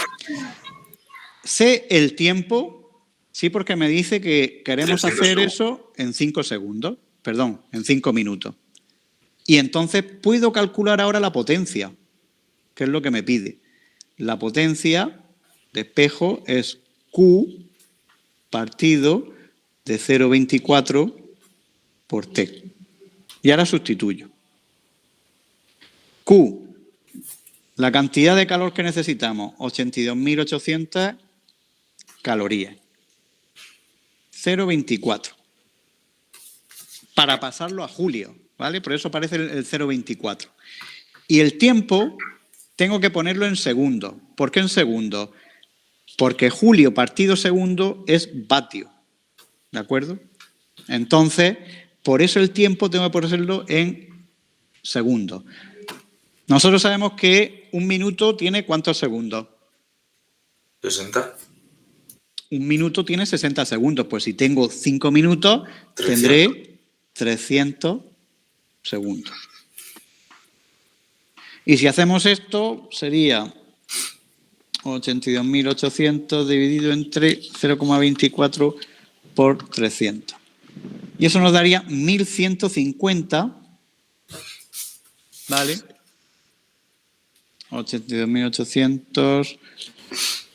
Sé el tiempo, sí, porque me dice que queremos hacer eso en 5 segundos, perdón, en 5 minutos. Y entonces puedo calcular ahora la potencia, que es lo que me pide. La potencia de espejo es Q partido de 0,24 por T. Y ahora sustituyo. Q, la cantidad de calor que necesitamos, 82.800 calorías. 0,24. Para pasarlo a julio, ¿vale? Por eso aparece el 0,24. Y el tiempo tengo que ponerlo en segundos. ¿Por qué en segundos? Porque julio partido segundo es vatio. ¿De acuerdo? Entonces, por eso el tiempo tengo que ponerlo en segundos. Nosotros sabemos que un minuto tiene ¿cuántos segundos? 60. Un minuto tiene 60 segundos. Pues si tengo 5 minutos, 300. Tendré 300 segundos. Y si hacemos esto, sería 82.800 dividido entre 0,24 por 300. Y eso nos daría 1.150, ¿vale? 82.800,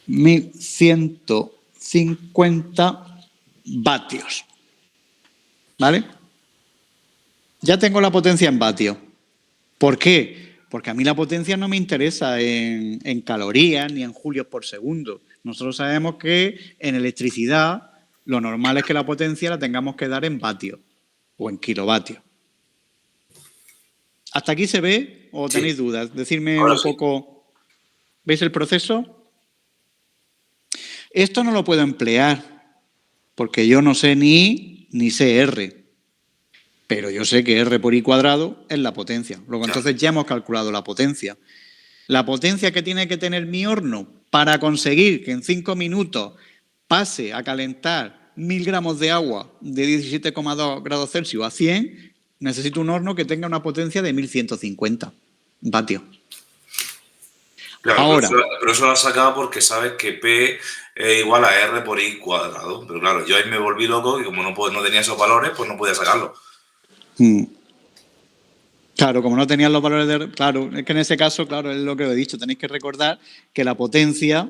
1.150 vatios. ¿Vale? Ya tengo la potencia en vatios. ¿Por qué? Porque a mí la potencia no me interesa en calorías ni en julios por segundo. Nosotros sabemos que en electricidad lo normal es que la potencia la tengamos que dar en vatios o en kilovatios. ¿Hasta aquí se ve o tenéis dudas? Decidme un poco. ¿Veis el proceso? Esto no lo puedo emplear porque yo no sé ni I ni sé R. Pero yo sé que R por I cuadrado es la potencia. Luego, entonces ya hemos calculado la potencia. La potencia que tiene que tener mi horno para conseguir que en 5 minutos pase a calentar 1000 gramos de agua de 17,2 grados Celsius a 100, necesito un horno que tenga una potencia de 1150 vatios. Claro, Ahora, pero eso lo has sacado porque sabes que P es igual a R por I cuadrado. Pero claro, yo ahí me volví loco y como no tenía esos valores, pues no podía sacarlo. Claro, como no tenían los valores de... Claro, es que en ese caso, claro, es lo que os he dicho. Tenéis que recordar que la potencia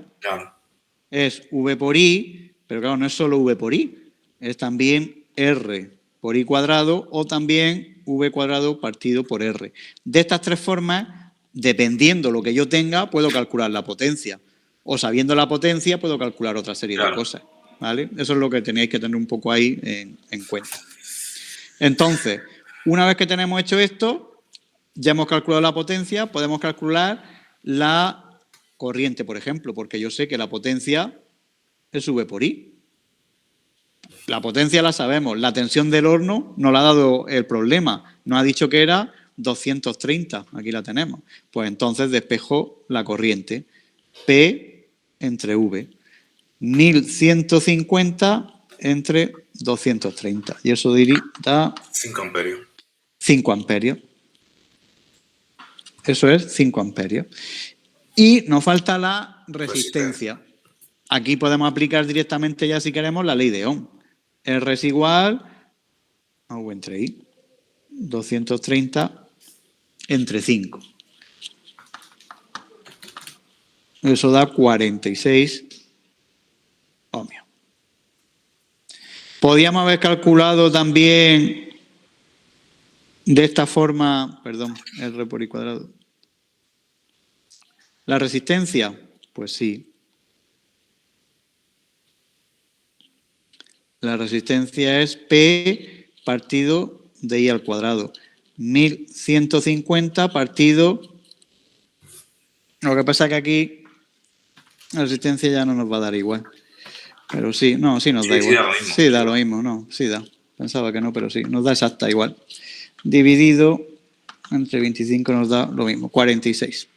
es V por I, pero claro, no es solo V por I, es también R por I cuadrado o también V cuadrado partido por R. De estas tres formas, dependiendo lo que yo tenga, puedo calcular la potencia. O sabiendo la potencia, puedo calcular otra serie de cosas. ¿Vale? Eso es lo que tenéis que tener un poco ahí en cuenta. Entonces, una vez que tenemos hecho esto, ya hemos calculado la potencia, podemos calcular la corriente, por ejemplo, porque yo sé que la potencia es V por I. La potencia la sabemos, la tensión del horno nos la ha dado el problema, nos ha dicho que era 230, aquí la tenemos. Pues entonces despejo la corriente, P entre V, 1150 entre 230, y eso da 5 amperios. 5 amperios. Eso es 5 amperios. Y nos falta la resistencia. Aquí podemos aplicar directamente ya, si queremos, la ley de Ohm. R es igual a V entre I. 230 entre 5. Eso da 46 ohmios. Podíamos haber calculado también de esta forma, perdón, R por I cuadrado. ¿La resistencia? Pues sí. La resistencia es P partido de I al cuadrado. 1150 partido... Lo que pasa es que aquí la resistencia ya no nos va a dar igual. Pero sí, no, sí nos da igual. Sí, da lo mismo, no, sí da. Pensaba que no, pero sí, nos da exacta igual. Dividido entre 25 nos da lo mismo, 46.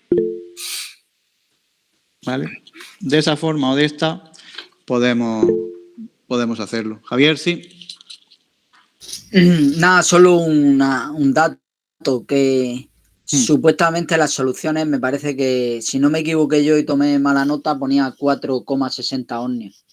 ¿Vale? De esa forma o de esta podemos hacerlo. Javier, sí. Nada, solo un dato que supuestamente las soluciones, me parece que, si no me equivoqué yo y tomé mala nota, ponía 4,60 ohmios.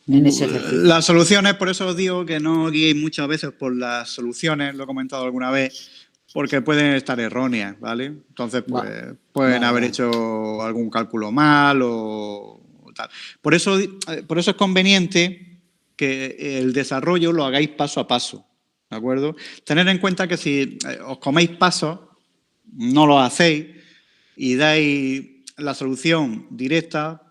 En ese ejercicio. Las soluciones, por eso os digo que no guiéis muchas veces por las soluciones, lo he comentado alguna vez, porque pueden estar erróneas, ¿vale? Entonces, pues, pueden haber hecho algún cálculo mal o tal. Por eso es conveniente que el desarrollo lo hagáis paso a paso, ¿de acuerdo? Tener en cuenta que si os coméis pasos, no lo hacéis y dais la solución directa,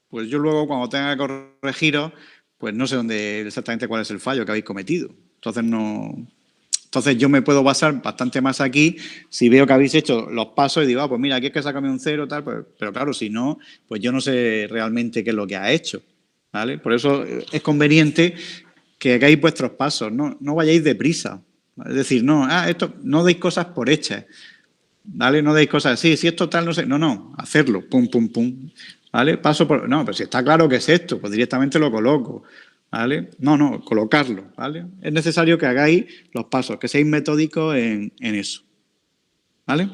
pues yo luego cuando tenga que corregiros, pues no sé exactamente cuál es el fallo que habéis cometido. Entonces yo me puedo basar bastante más aquí si veo que habéis hecho los pasos y digo, pues mira, aquí es que sácame un 0, tal, pues, pero claro, si no, pues yo no sé realmente qué es lo que ha hecho, ¿vale? Por eso es conveniente que hagáis vuestros pasos, no vayáis deprisa. Es decir, esto no deis cosas por hechas, ¿vale? No deis cosas así, si esto tal, no sé, no, hacerlo, pum, pum, pum, ¿vale? Paso por... No, pero si está claro que es esto, pues directamente lo coloco, ¿vale? No, colocarlo, ¿vale? Es necesario que hagáis los pasos, que seáis metódicos en eso, ¿vale?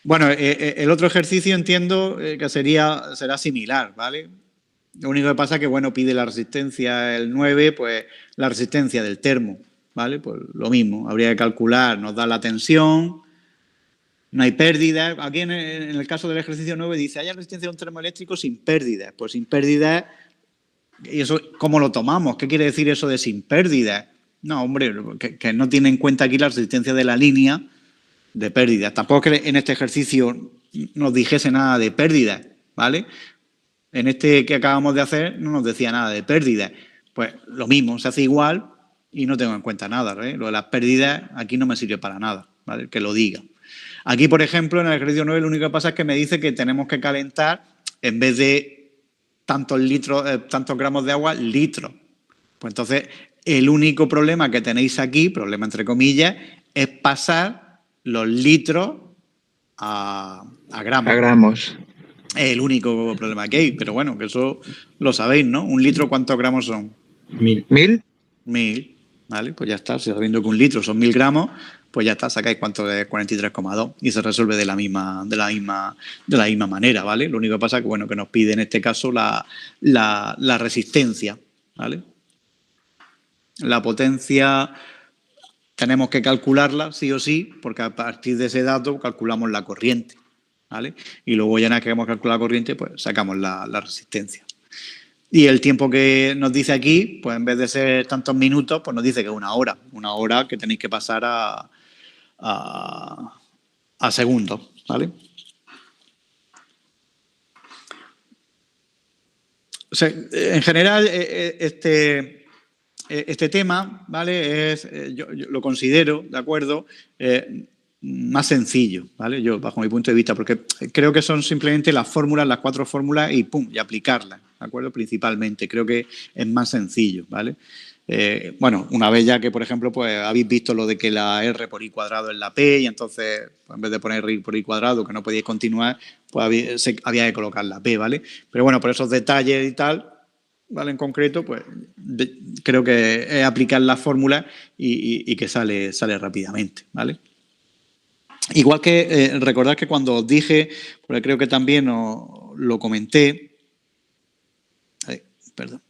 Bueno, el otro ejercicio entiendo que será similar, ¿vale? Lo único que pasa es que, bueno, pide la resistencia el 9, pues la resistencia del termo, ¿vale? Pues lo mismo, habría que calcular, nos da la tensión, no hay pérdida. Aquí en el caso del ejercicio 9 dice, hay resistencia de un termoeléctrico sin pérdida. Pues sin pérdida, ¿y eso cómo lo tomamos? ¿Qué quiere decir eso de sin pérdida? No, hombre, que no tiene en cuenta aquí la resistencia de la línea de pérdida. Tampoco que en este ejercicio nos dijese nada de pérdida, ¿vale? En este que acabamos de hacer no nos decía nada de pérdida. Pues lo mismo, se hace igual y no tengo en cuenta nada, ¿eh? Lo de las pérdidas aquí no me sirve para nada, ¿vale? Que lo diga. Aquí, por ejemplo, en el ejercicio 9 lo único que pasa es que me dice que tenemos que calentar, en vez de tantos gramos de agua, litros. Pues entonces, el único problema que tenéis aquí, problema entre comillas, es pasar los litros a gramos. A gramos. Es el único problema que hay, pero bueno, que eso lo sabéis, ¿no? ¿1 litro cuántos gramos son? 1000. ¿1000? 1000, ¿vale? Pues ya está, si sabiendo que 1 litro son 1000 gramos, pues ya está, sacáis cuánto es 43,2 y se resuelve de la misma manera, ¿vale? Lo único que pasa es que, bueno, que nos pide en este caso la resistencia, ¿vale? La potencia tenemos que calcularla sí o sí, porque a partir de ese dato calculamos la corriente, ¿vale? Y luego ya una vez que hemos calculado la corriente, pues sacamos la resistencia. Y el tiempo que nos dice aquí, pues en vez de ser tantos minutos, pues nos dice que es 1 hora. 1 hora que tenéis que pasar a segundos, ¿vale? O sea, en general, este tema, ¿vale? Yo lo considero, ¿de acuerdo? Más sencillo, ¿vale? Yo, bajo mi punto de vista, porque creo que son simplemente las 4 fórmulas y ¡pum! Y aplicarlas, ¿de acuerdo? Principalmente, creo que es más sencillo, ¿vale? Bueno, una vez ya que, por ejemplo, pues habéis visto lo de que la R por I cuadrado es la P y entonces, pues, en vez de poner R por I cuadrado, que no podíais continuar, pues había que colocar la P, ¿vale? Pero bueno, por esos detalles y tal, ¿vale? En concreto, pues creo que es aplicar la fórmula y que sale rápidamente, ¿vale? Igual que recordad que cuando os dije, porque creo que también os lo comenté, perdón.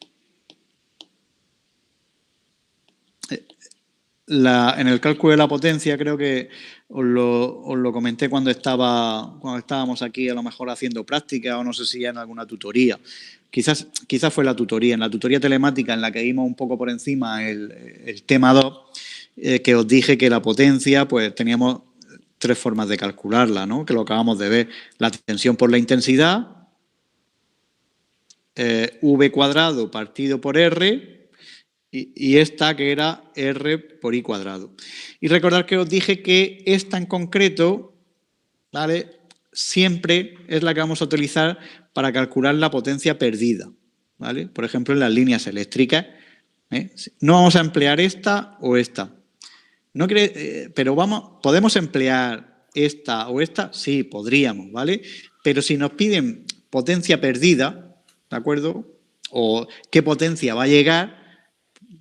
En el cálculo de la potencia creo que os lo comenté cuando estábamos aquí a lo mejor haciendo práctica o no sé si ya en alguna tutoría. Quizás fue la tutoría, en la tutoría telemática en la que vimos un poco por encima el tema 2, que os dije que la potencia pues teníamos 3 formas de calcularla, ¿no? Que lo acabamos de ver. La tensión por la intensidad, V cuadrado partido por R, y esta que era R por I cuadrado. Y recordad que os dije que esta en concreto, ¿vale? Siempre es la que vamos a utilizar para calcular la potencia perdida, ¿vale? Por ejemplo, en las líneas eléctricas, ¿eh? No vamos a emplear esta o esta. No pero ¿podemos emplear esta o esta? Sí, podríamos, ¿vale? Pero si nos piden potencia perdida, ¿de acuerdo? O qué potencia va a llegar,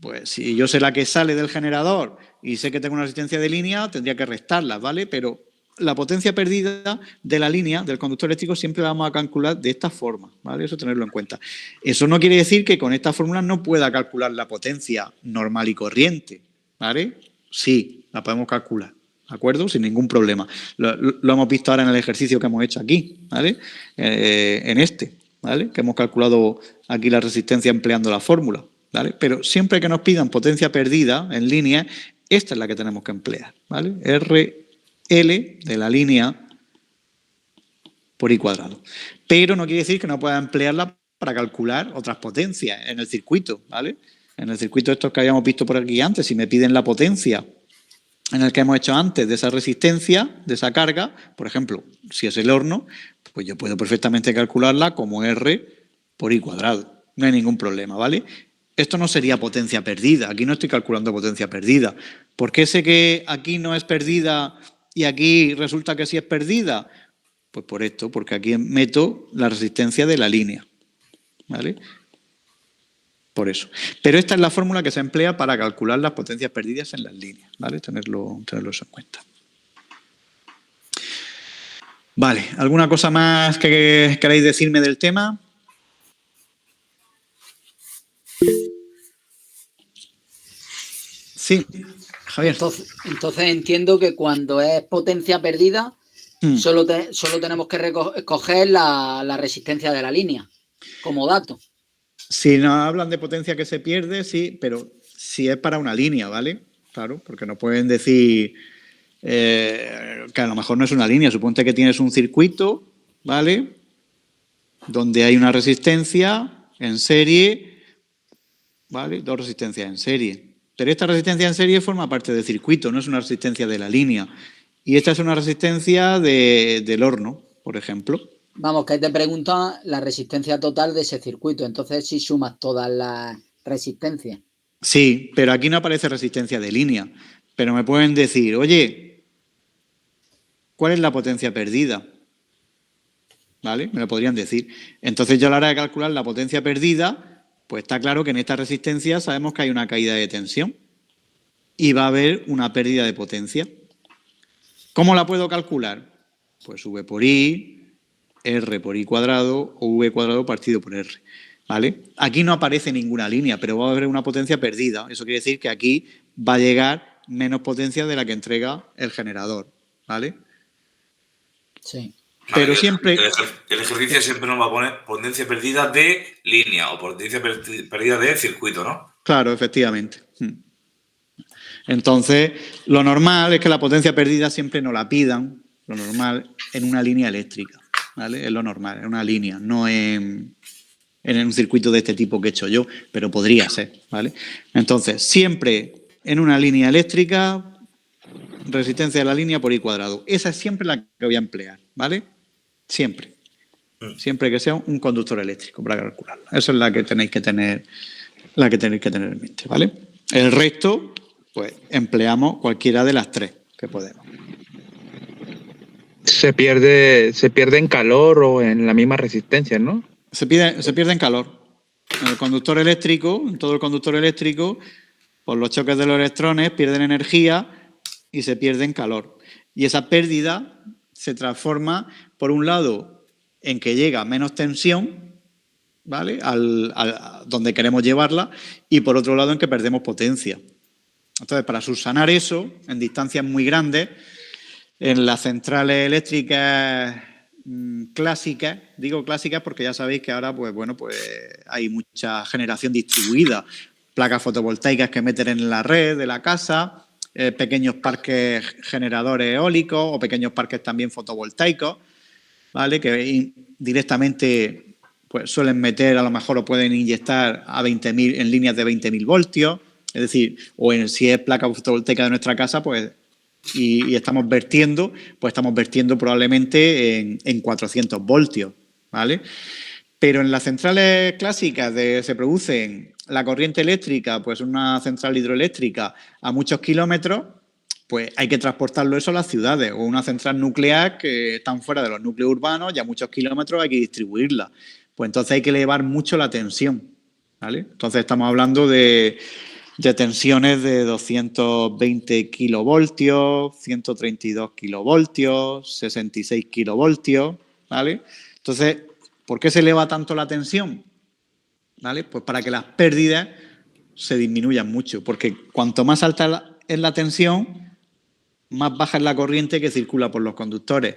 pues si yo sé la que sale del generador y sé que tengo una resistencia de línea, tendría que restarla, ¿vale? Pero la potencia perdida de la línea, del conductor eléctrico, siempre la vamos a calcular de esta forma, ¿vale? Eso tenerlo en cuenta. Eso no quiere decir que con esta fórmula no pueda calcular la potencia normal y corriente, ¿vale? Sí, la podemos calcular, ¿de acuerdo? Sin ningún problema. Lo hemos visto ahora en el ejercicio que hemos hecho aquí, ¿vale? En este, ¿vale? Que hemos calculado aquí la resistencia empleando la fórmula, ¿vale? Pero siempre que nos pidan potencia perdida en línea, esta es la que tenemos que emplear, ¿vale? RL de la línea por I cuadrado. Pero no quiere decir que no pueda emplearla para calcular otras potencias en el circuito, ¿vale? En el circuito estos que habíamos visto por aquí antes, si me piden la potencia en el que hemos hecho antes de esa resistencia, de esa carga, por ejemplo, si es el horno, pues yo puedo perfectamente calcularla como R por I cuadrado. No hay ningún problema, ¿vale? Esto no sería potencia perdida. Aquí no estoy calculando potencia perdida. ¿Por qué sé que aquí no es perdida y aquí resulta que sí es perdida? Pues por esto, porque aquí meto la resistencia de la línea, ¿vale? Por eso. Pero esta es la fórmula que se emplea para calcular las potencias perdidas en las líneas, ¿vale? Tenerlo eso en cuenta. Vale, ¿alguna cosa más que queráis decirme del tema? Sí, Javier. Entonces entiendo que cuando es potencia perdida, solo tenemos que coger la resistencia de la línea como dato. Si nos hablan de potencia que se pierde, sí, pero si es para una línea, ¿vale? Claro, porque no pueden decir que a lo mejor no es una línea. Suponte que tienes un circuito, ¿vale? Donde hay una resistencia en serie, ¿vale? 2 resistencias en serie. Pero esta resistencia en serie forma parte del circuito, no es una resistencia de la línea. Y esta es una resistencia del horno, por ejemplo. Vamos, que te pregunta la resistencia total de ese circuito. Entonces, si sumas todas las resistencias. Sí, pero aquí no aparece resistencia de línea. Pero me pueden decir, oye, ¿cuál es la potencia perdida? ¿vale? Me lo podrían decir. Entonces, yo a la hora de calcular la potencia perdida, pues está claro que en esta resistencia sabemos que hay una caída de tensión y va a haber una pérdida de potencia. ¿Cómo la puedo calcular? Pues V por I, R por I cuadrado o V cuadrado partido por R, ¿vale? Aquí no aparece ninguna línea, pero va a haber una potencia perdida. Eso quiere decir que aquí va a llegar menos potencia de la que entrega el generador, ¿vale? Sí. Pero siempre... El ejercicio siempre nos va a poner potencia perdida de línea o potencia perdida de circuito, ¿no? Claro, efectivamente. Entonces, lo normal es que la potencia perdida siempre nos la pidan, lo normal, en una línea eléctrica, ¿vale? Es lo normal, en una línea, no en un circuito de este tipo que he hecho yo, pero podría ser, ¿vale? Entonces, siempre en una línea eléctrica, resistencia de la línea por I cuadrado. Esa es siempre la que voy a emplear, ¿vale? Siempre. Siempre que sea un conductor eléctrico para calcularlo. Esa es la que tenéis que tener, en mente, ¿vale? El resto, pues empleamos cualquiera de las tres que podemos. Se pierde en calor o en la misma resistencia, ¿no? Se pierde en calor. En el conductor eléctrico, en todo el conductor eléctrico, por los choques de los electrones pierden energía y se pierde en calor. Y esa pérdida se transforma, por un lado, en que llega menos tensión, ¿vale? Donde queremos llevarla, y por otro lado en que perdemos potencia. Entonces, para subsanar eso, en distancias muy grandes, en las centrales eléctricas clásicas, digo clásicas porque ya sabéis que ahora pues hay mucha generación distribuida, placas fotovoltaicas que meten en la red de la casa, pequeños parques generadores eólicos o pequeños parques también fotovoltaicos, ¿vale? Que directamente pues suelen meter, a lo mejor, o pueden inyectar a 20.000 en líneas de 20.000 voltios, es decir, si es placa fotovoltaica de nuestra casa, pues y estamos vertiendo probablemente en 400 voltios, ¿vale? Pero en las centrales clásicas se producen la corriente eléctrica, pues una central hidroeléctrica a muchos kilómetros, pues hay que transportarlo eso a las ciudades, o una central nuclear que están fuera de los núcleos urbanos y a muchos kilómetros hay que distribuirla. Pues entonces hay que elevar mucho la tensión, ¿vale? Entonces estamos hablando de tensiones de 220 kilovoltios, 132 kilovoltios, 66 kilovoltios, ¿vale? Entonces, ¿por qué se eleva tanto la tensión? ¿Vale? Pues para que las pérdidas se disminuyan mucho, porque cuanto más alta es la tensión, más baja es la corriente que circula por los conductores.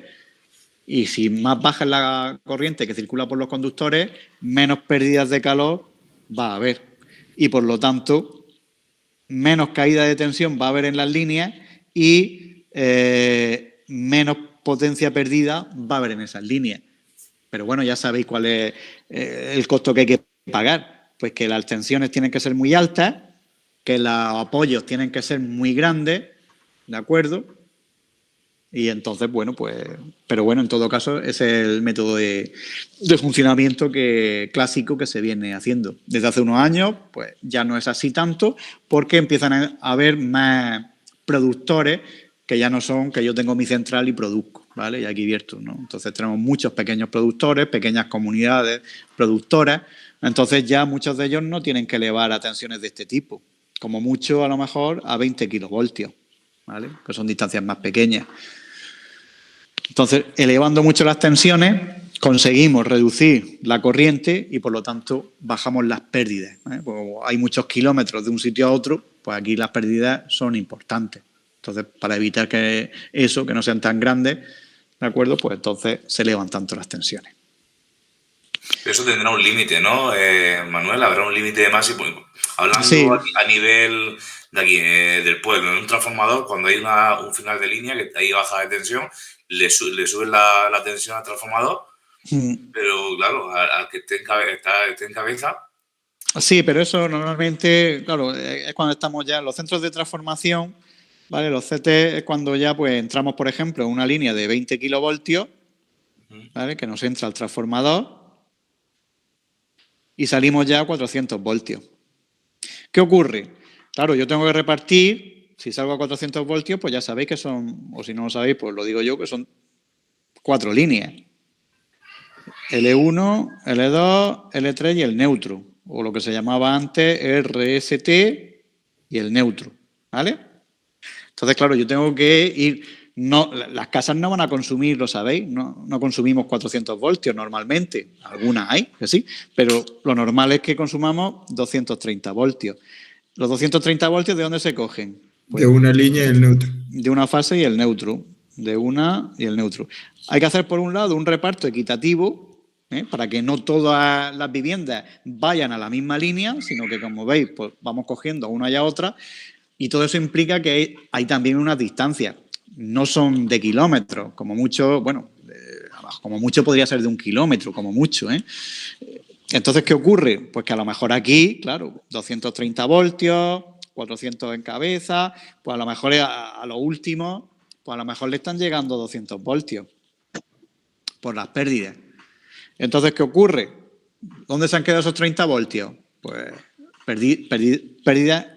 Y si más baja es la corriente que circula por los conductores, menos pérdidas de calor va a haber. Y por lo tanto, menos caída de tensión va a haber en las líneas y menos potencia perdida va a haber en esas líneas. Pero bueno, ya sabéis cuál es el costo que hay que pagar. Pues que las tensiones tienen que ser muy altas, que los apoyos tienen que ser muy grandes, ¿de acuerdo? Y entonces, bueno, pues... Pero bueno, en todo caso, ese es el método de funcionamiento clásico que se viene haciendo. Desde hace unos años, pues ya no es así tanto, porque empiezan a haber más productores que ya no son que yo tengo mi central y produzco, ¿vale? Y aquí vierto, ¿no? Entonces tenemos muchos pequeños productores, pequeñas comunidades productoras, entonces ya muchos de ellos no tienen que elevar a tensiones de este tipo, como mucho a lo mejor a 20 kilovoltios, ¿vale? Que son distancias más pequeñas. Entonces, elevando mucho las tensiones, conseguimos reducir la corriente y, por lo tanto, bajamos las pérdidas, ¿eh? Pues hay muchos kilómetros de un sitio a otro, pues aquí las pérdidas son importantes. Entonces, para evitar que no sean tan grandes, ¿de acuerdo? Pues entonces se elevan tanto las tensiones. Eso tendrá un límite, ¿no, Manuel? ¿Habrá un límite de máximo? Hablando sí. A nivel de aquí, del pueblo, en un transformador, cuando hay un final de línea, que hay baja de tensión, le suben la tensión al transformador, pero claro, al que esté en cabeza... Sí, pero eso normalmente, claro, es cuando estamos ya en los centros de transformación, ¿vale? Los CT es cuando ya pues entramos, por ejemplo, en una línea de 20 kilovoltios, ¿vale? Que nos entra al transformador y salimos ya a 400 voltios. ¿Qué ocurre? Claro, yo tengo que repartir, si salgo a 400 voltios, pues ya sabéis que son, o si no lo sabéis, pues lo digo yo, que son 4 líneas. L1, L2, L3 y el neutro, o lo que se llamaba antes RST y el neutro, ¿vale? Entonces, claro, yo tengo que ir... No, las casas no van a consumir, lo sabéis, no consumimos 400 voltios normalmente, algunas hay, que sí, pero lo normal es que consumamos 230 voltios. ¿Los 230 voltios de dónde se cogen? Pues de una línea y el neutro. De una fase y el neutro, de una y el neutro. Hay que hacer, por un lado, un reparto equitativo, para que no todas las viviendas vayan a la misma línea, sino que, como veis, pues vamos cogiendo una y a otra, y todo eso implica que hay también unas distancias. No son de kilómetros, como mucho, bueno, como mucho podría ser de 1 kilómetro, como mucho, Entonces, ¿qué ocurre? Pues que a lo mejor aquí, claro, 230 voltios, 400 en cabeza, pues a lo mejor a lo último, pues a lo mejor le están llegando 200 voltios por las pérdidas. Entonces, ¿qué ocurre? ¿Dónde se han quedado esos 30 voltios? Pues pérdidas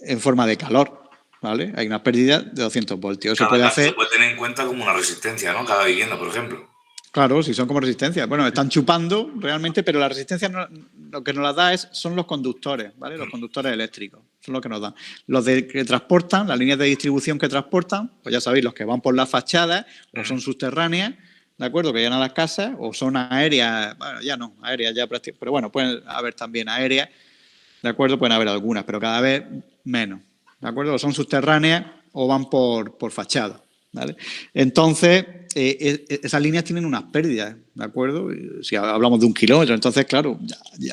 en forma de calor. ¿Vale? Hay una pérdida de 200 voltios. Eso puede hacer... Se puede tener en cuenta como una resistencia, ¿no? Cada vivienda, por ejemplo. Claro, si son como resistencias. Bueno, están chupando realmente, pero la resistencia lo que nos la da son los conductores, ¿vale? Los conductores eléctricos, son los que nos dan. Los que transportan, las líneas de distribución que transportan, pues ya sabéis, los que van por las fachadas o son subterráneas, ¿de acuerdo? Que llegan a las casas, o son aéreas, bueno, ya no, aéreas ya prácticamente, pero bueno, pueden haber también aéreas, ¿de acuerdo? Pueden haber algunas, pero cada vez menos. ¿De acuerdo? O son subterráneas o van por fachada, ¿vale? Entonces, esas líneas tienen unas pérdidas, ¿de acuerdo? Si hablamos de 1 kilómetro, entonces, claro,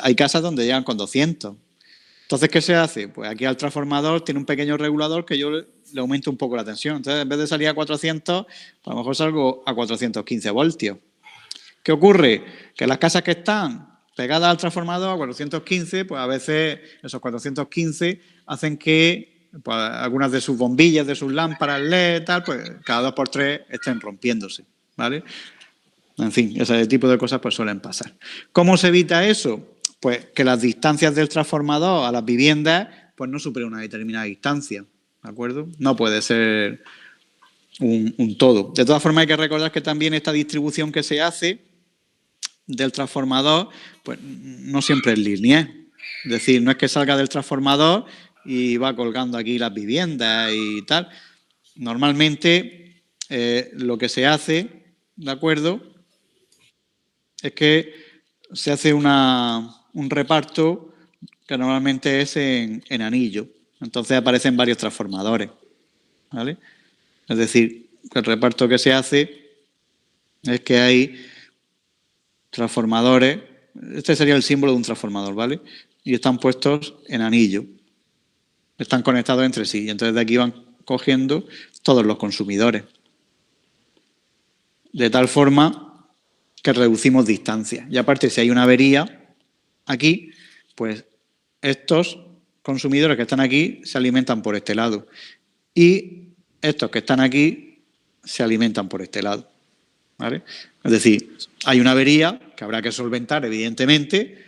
hay casas donde llegan con 200. Entonces, ¿qué se hace? Pues aquí al transformador tiene un pequeño regulador que yo le aumento un poco la tensión. Entonces, en vez de salir a 400, a lo mejor salgo a 415 voltios. ¿Qué ocurre? Que las casas que están pegadas al transformador a 415, pues a veces esos 415 hacen que pues, algunas de sus bombillas, de sus lámparas LED, tal, pues cada 2 por 3 estén rompiéndose, ¿vale? En fin, ese tipo de cosas pues suelen pasar. ¿Cómo se evita eso? Pues que las distancias del transformador a las viviendas pues no superen una determinada distancia, ¿de acuerdo? No puede ser un todo. De todas formas hay que recordar que también esta distribución que se hace del transformador pues no siempre es lineal. Es decir, no es que salga del transformador y va colgando aquí las viviendas y tal. Normalmente lo que se hace, ¿de acuerdo?, es que se hace un reparto que normalmente es en anillo. Entonces aparecen varios transformadores, ¿vale? Es decir, el reparto que se hace es que hay transformadores. Este sería el símbolo de un transformador, ¿vale? Y están puestos en anillo. Están conectados entre sí. Y entonces de aquí van cogiendo todos los consumidores. De tal forma que reducimos distancia. Y aparte, si hay una avería aquí, pues estos consumidores que están aquí se alimentan por este lado. Y estos que están aquí se alimentan por este lado, ¿vale? Es decir, hay una avería que habrá que solventar, evidentemente,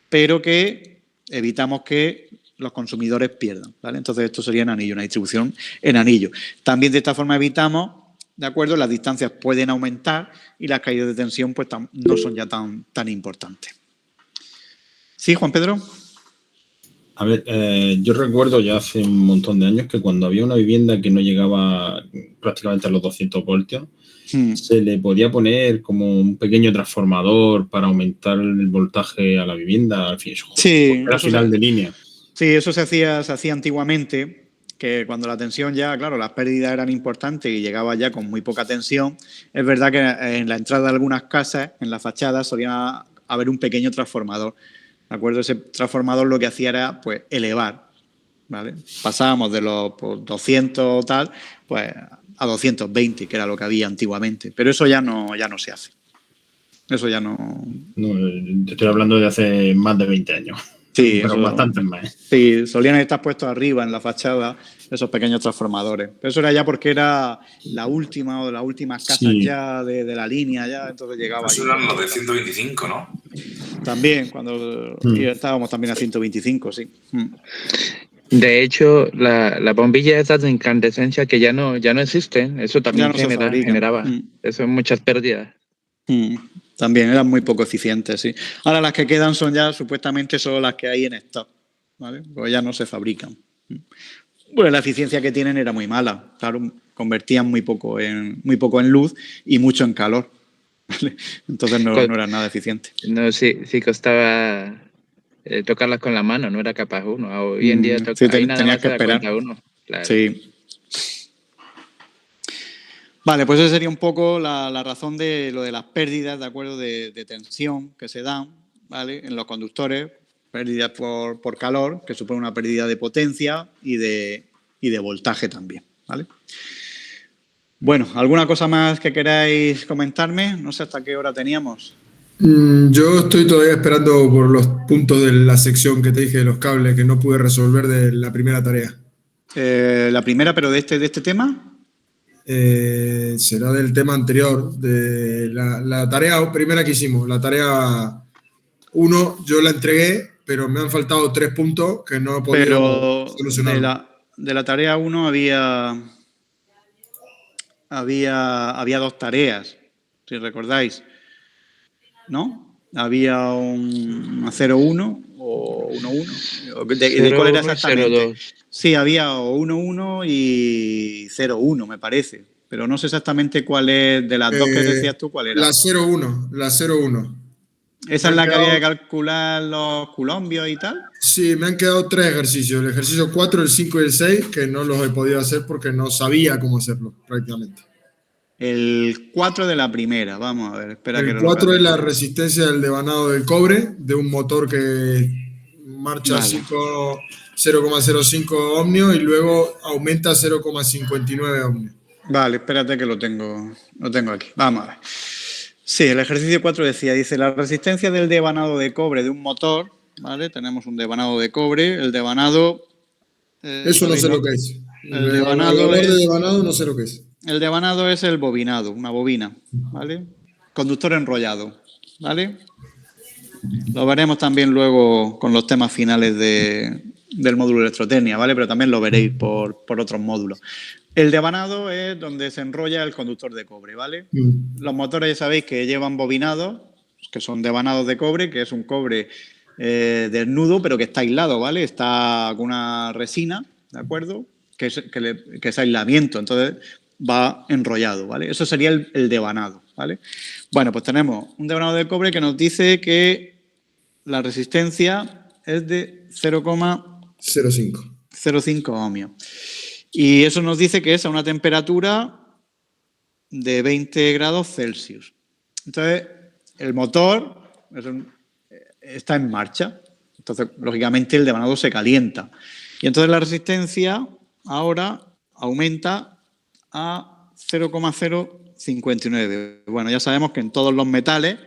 pero que evitamos que los consumidores pierdan, ¿vale? Entonces esto sería en anillo, una distribución en anillo. También de esta forma evitamos, ¿de acuerdo? Las distancias pueden aumentar y las caídas de tensión pues no son ya tan importantes. ¿Sí, Juan Pedro? A ver, yo recuerdo ya hace un montón de años que cuando había una vivienda que no llegaba prácticamente a los 200 voltios, se le podía poner como un pequeño transformador para aumentar el voltaje a la vivienda, al fin, sí, al final de línea. Sí, eso se hacía antiguamente, que cuando la tensión ya, claro, las pérdidas eran importantes y llegaba ya con muy poca tensión. Es verdad que en la entrada de algunas casas, en las fachadas, solía haber un pequeño transformador. ¿De acuerdo? Ese transformador lo que hacía era pues elevar, ¿vale? Pasábamos de los 200 o tal, pues a 220, que era lo que había antiguamente. Pero eso ya no se hace. Eso ya no... No, te estoy hablando de hace más de 20 años. Sí, pero bastantes más. Sí, solían estar puestos arriba en la fachada esos pequeños transformadores. Pero eso era ya porque era la última o de las últimas casas ya de la línea, ya entonces llegaba. Eso eran los de 125, ¿no? También, cuando estábamos también a 125, sí. De hecho, la bombilla esa de incandescencia que ya no existen, eso también generaba eso, muchas pérdidas. También eran muy poco eficientes, sí. Ahora las que quedan son ya supuestamente solo las que hay en stock, ¿vale? Pues ya no se fabrican. Bueno, la eficiencia que tienen era muy mala, claro, convertían muy poco en luz y mucho en calor, ¿vale? Entonces no eran nada eficientes. No, sí costaba tocarlas con la mano, no era capaz uno. Hoy en día sí, ahí nada tenías más que se da esperar. cuenta uno. Claro. Sí. Vale, pues esa sería un poco la razón de lo de las pérdidas, ¿de acuerdo? De tensión que se dan, ¿vale? En los conductores, pérdidas por calor, que supone una pérdida de potencia y de voltaje también, ¿vale? Bueno, ¿alguna cosa más que queráis comentarme? No sé hasta qué hora teníamos. Yo estoy todavía esperando por los puntos de la sección que te dije de los cables que no pude resolver de la primera tarea. La primera, pero de este tema. Será del tema anterior, de la tarea primera que hicimos, la tarea 1, yo la entregué, pero me han faltado 3 puntos que no he podido solucionar. De la tarea 1 había 2 tareas, si recordáis, ¿no? Había un 0-1 o 1-1. ¿De cuál era exactamente? 0-2. Sí, había 1-1 y 0-1, me parece. Pero no sé exactamente cuál es, de las dos que decías tú, cuál era. La 0-1. ¿Esa es la que había que calcular los coulombios y tal? Sí, me han quedado 3 ejercicios. El ejercicio 4, el 5 y el 6, que no los he podido hacer porque no sabía cómo hacerlo, prácticamente. El 4 de la primera, vamos a ver, espera que El lo 4 es la repita. resistencia del devanado del cobre de un motor que marcha 0,05 ohmios y luego aumenta a 0,59 ohmios. Vale, espérate que lo tengo aquí. Vamos a ver. Sí, el ejercicio 4 dice, la resistencia del devanado de cobre de un motor, ¿vale? Tenemos un devanado de cobre, el devanado... Eso no sé lo que es. El devanado de devanado no sé lo que es. El devanado es el bobinado, una bobina, ¿vale? Conductor enrollado, ¿vale? Lo veremos también luego con los temas finales del módulo electrotecnia, ¿vale? Pero también lo veréis por otros módulos. El devanado es donde se enrolla el conductor de cobre, ¿vale? Los motores ya sabéis que llevan bobinados, que son devanados de cobre, que es un cobre desnudo, pero que está aislado, ¿vale? Está con una resina, ¿de acuerdo? Que es aislamiento, entonces va enrollado, ¿vale? Eso sería el devanado, ¿vale? Bueno, pues tenemos un devanado de cobre que nos dice que la resistencia es de 0,05 ohmios. Y eso nos dice que es a una temperatura de 20 grados Celsius. Entonces, el motor está en marcha. Entonces, lógicamente, el devanado se calienta. Y entonces la resistencia ahora aumenta a 0,059. Bueno, ya sabemos que en todos los metales,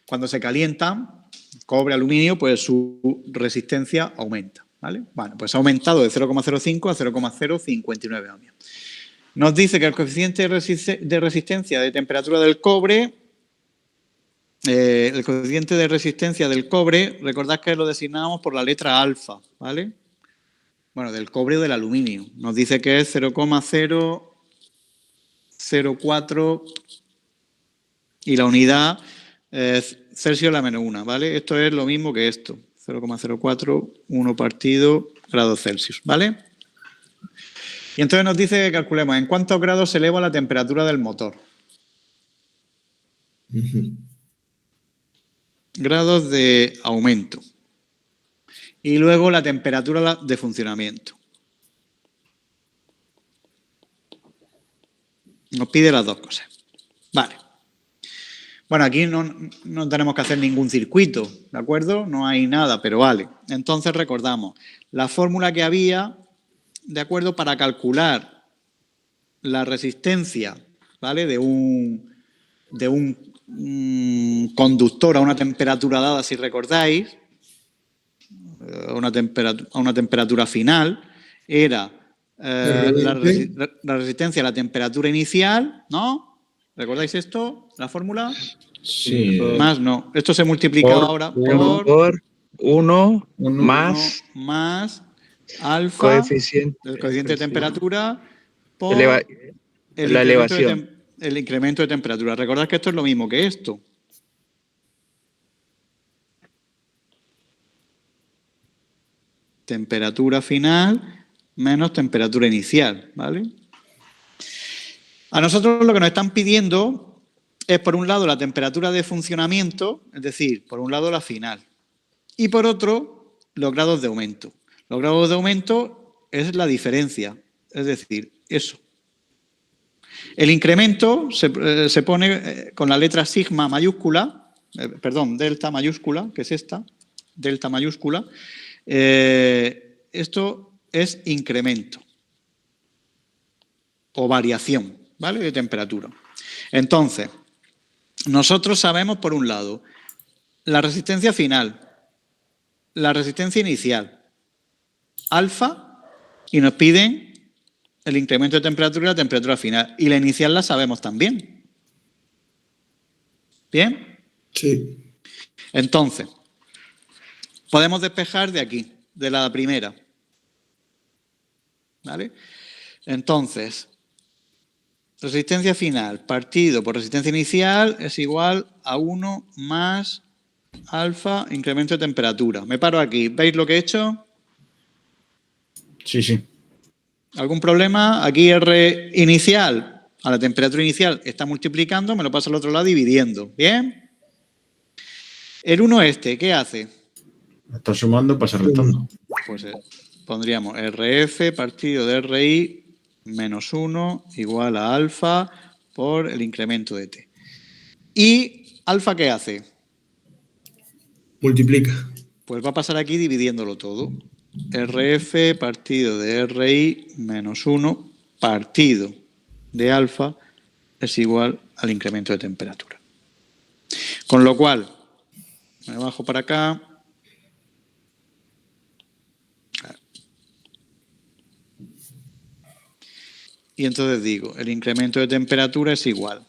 cuando se calientan, cobre, aluminio, pues su resistencia aumenta, ¿vale? Bueno, pues ha aumentado de 0,05 a 0,059 ohmios. Nos dice que el coeficiente de resistencia de temperatura del cobre, recordad que lo designamos por la letra alfa, ¿vale? Bueno, del cobre o del aluminio. Nos dice que es 0,004 y la unidad es Celsius a la menos 1, ¿vale? Esto es lo mismo que esto. 0,04, 1 partido, grados Celsius, ¿vale? Y entonces nos dice que calculemos en cuántos grados se eleva la temperatura del motor. Grados de aumento. Y luego la temperatura de funcionamiento. Nos pide las dos cosas. Vale. Bueno, aquí no tenemos que hacer ningún circuito, ¿de acuerdo? No hay nada, pero vale. Entonces recordamos la fórmula que había, ¿de acuerdo? Para calcular la resistencia, ¿vale? De un conductor a una temperatura dada, si recordáis, a una temperatura final, era la resistencia a la temperatura inicial, ¿no? ¿Recordáis esto? ¿La fórmula? Sí. Más no. Esto se multiplica ahora por 1 más alfa, el coeficiente de temperatura, por el incremento de temperatura. Recordad que esto es lo mismo que esto. temperatura final menos temperatura inicial, ¿vale? A nosotros lo que nos están pidiendo es, por un lado, la temperatura de funcionamiento, es decir, por un lado la final, y por otro, los grados de aumento. Los grados de aumento es la diferencia, es decir, eso. El incremento se pone con la letra sigma mayúscula, delta mayúscula, que es esta, delta mayúscula. Esto es incremento o variación, ¿vale?, de temperatura. Entonces, nosotros sabemos, por un lado, la resistencia final, la resistencia inicial, alfa, y nos piden el incremento de temperatura y la temperatura final. Y la inicial la sabemos también. ¿Bien? Sí. Entonces, podemos despejar de aquí, de la primera. ¿Vale? Entonces, resistencia final partido por resistencia inicial es igual a 1 más alfa incremento de temperatura. Me paro aquí. ¿Veis lo que he hecho? Sí, sí. ¿Algún problema? Aquí R inicial, a la temperatura inicial, está multiplicando, me lo paso al otro lado dividiendo. ¿Bien? El 1 ¿qué hace? Está sumando, pasa restando. Pues pondríamos RF partido de RI menos 1 igual a alfa por el incremento de T. ¿Y alfa qué hace? Multiplica. Pues va a pasar aquí dividiéndolo todo. RF partido de RI menos 1 partido de alfa es igual al incremento de temperatura. Con lo cual, me bajo para acá. Y entonces digo, el incremento de temperatura es igual.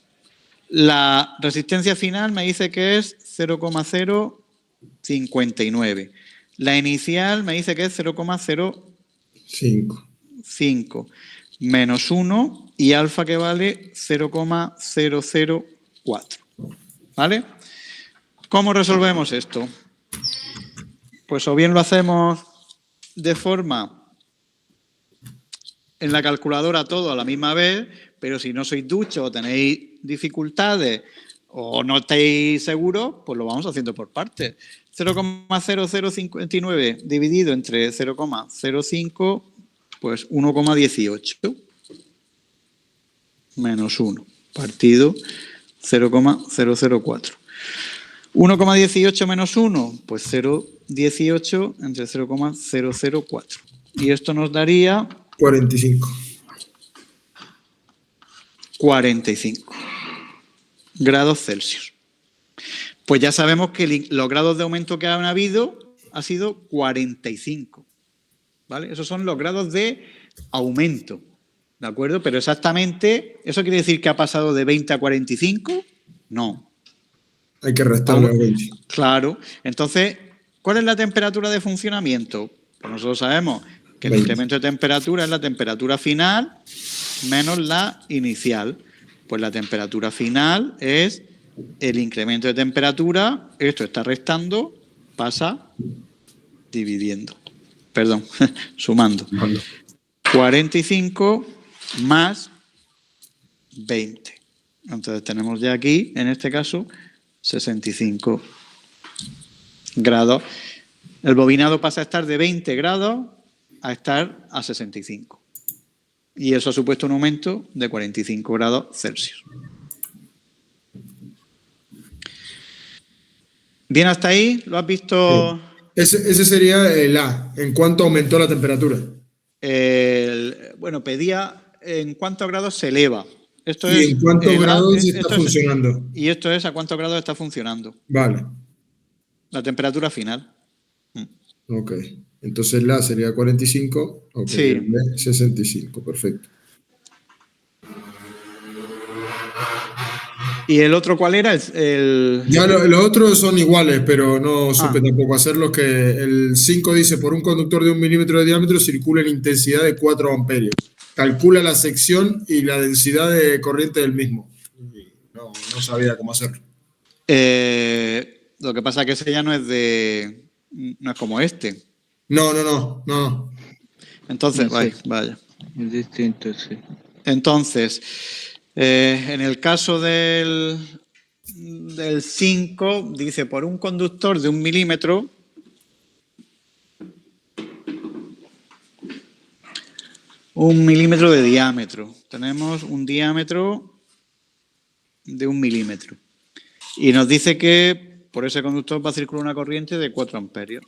La resistencia final me dice que es 0,059. La inicial me dice que es 0,05 menos 1 y alfa que vale 0,004. ¿Vale? ¿Cómo resolvemos esto? Pues o bien lo hacemos de forma en la calculadora todo a la misma vez, pero si no sois duchos o tenéis dificultades o no estáis seguros, pues lo vamos haciendo por partes. 0,0059 dividido entre 0,05, pues 1,18 menos 1 partido 0,004. 1,18 menos 1, pues 0,18 entre 0,004. Y esto nos daría 45 grados Celsius. Pues ya sabemos que los grados de aumento que han habido ha sido 45. ¿Vale? Esos son los grados de aumento. ¿De acuerdo? Pero exactamente, ¿eso quiere decir que ha pasado de 20 a 45? No. Hay que restarle a 20. Claro. Entonces, ¿cuál es la temperatura de funcionamiento? Pues nosotros sabemos que el incremento de temperatura es la temperatura final menos la inicial. Pues la temperatura final es el incremento de temperatura, esto está restando, pasa dividiendo. Perdón, sumando. 45 más 20. Entonces tenemos ya aquí, en este caso, 65 grados. El bobinado pasa a estar de 20 grados a estar a 65. Y eso ha supuesto un aumento de 45 grados Celsius. ¿Bien hasta ahí? ¿Lo has visto? Sí. Ese sería el A. ¿En cuánto aumentó la temperatura? Bueno, pedía en cuántos grados se eleva. Esto ¿Y es, en cuántos grados está funcionando? Y esto es a cuántos grados está funcionando. Vale. La temperatura final. Ok. Entonces la sería 45. Ok. Sí. 65. Perfecto. ¿Y el otro cuál era? Ya los otros son iguales, pero no supe tampoco hacerlos. Que el 5 dice, por un conductor de 1 milímetro de diámetro circula en intensidad de 4 amperios. Calcula la sección y la densidad de corriente del mismo. No sabía cómo hacerlo. Lo que pasa es que ese ya no es como este. No. Entonces, No sé. vaya. Es distinto, sí. Entonces, en el caso del 5, dice, por un conductor de 1 milímetro, un milímetro de diámetro. Tenemos un diámetro de 1 milímetro. Y nos dice que por ese conductor va a circular una corriente de 4 amperios.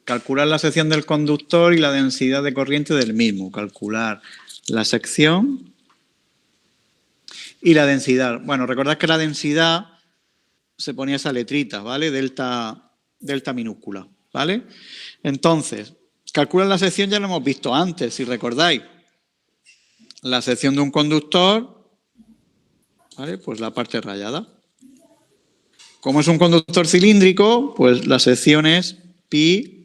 Calcular la sección del conductor y la densidad de corriente del mismo. Calcular la sección y la densidad. Bueno, recordad que la densidad se ponía esa letrita, ¿vale? Delta minúscula, ¿vale? Entonces, calcular la sección ya lo hemos visto antes, si recordáis. La sección de un conductor, ¿vale? Pues la parte rayada. Como es un conductor cilíndrico, pues la sección es pi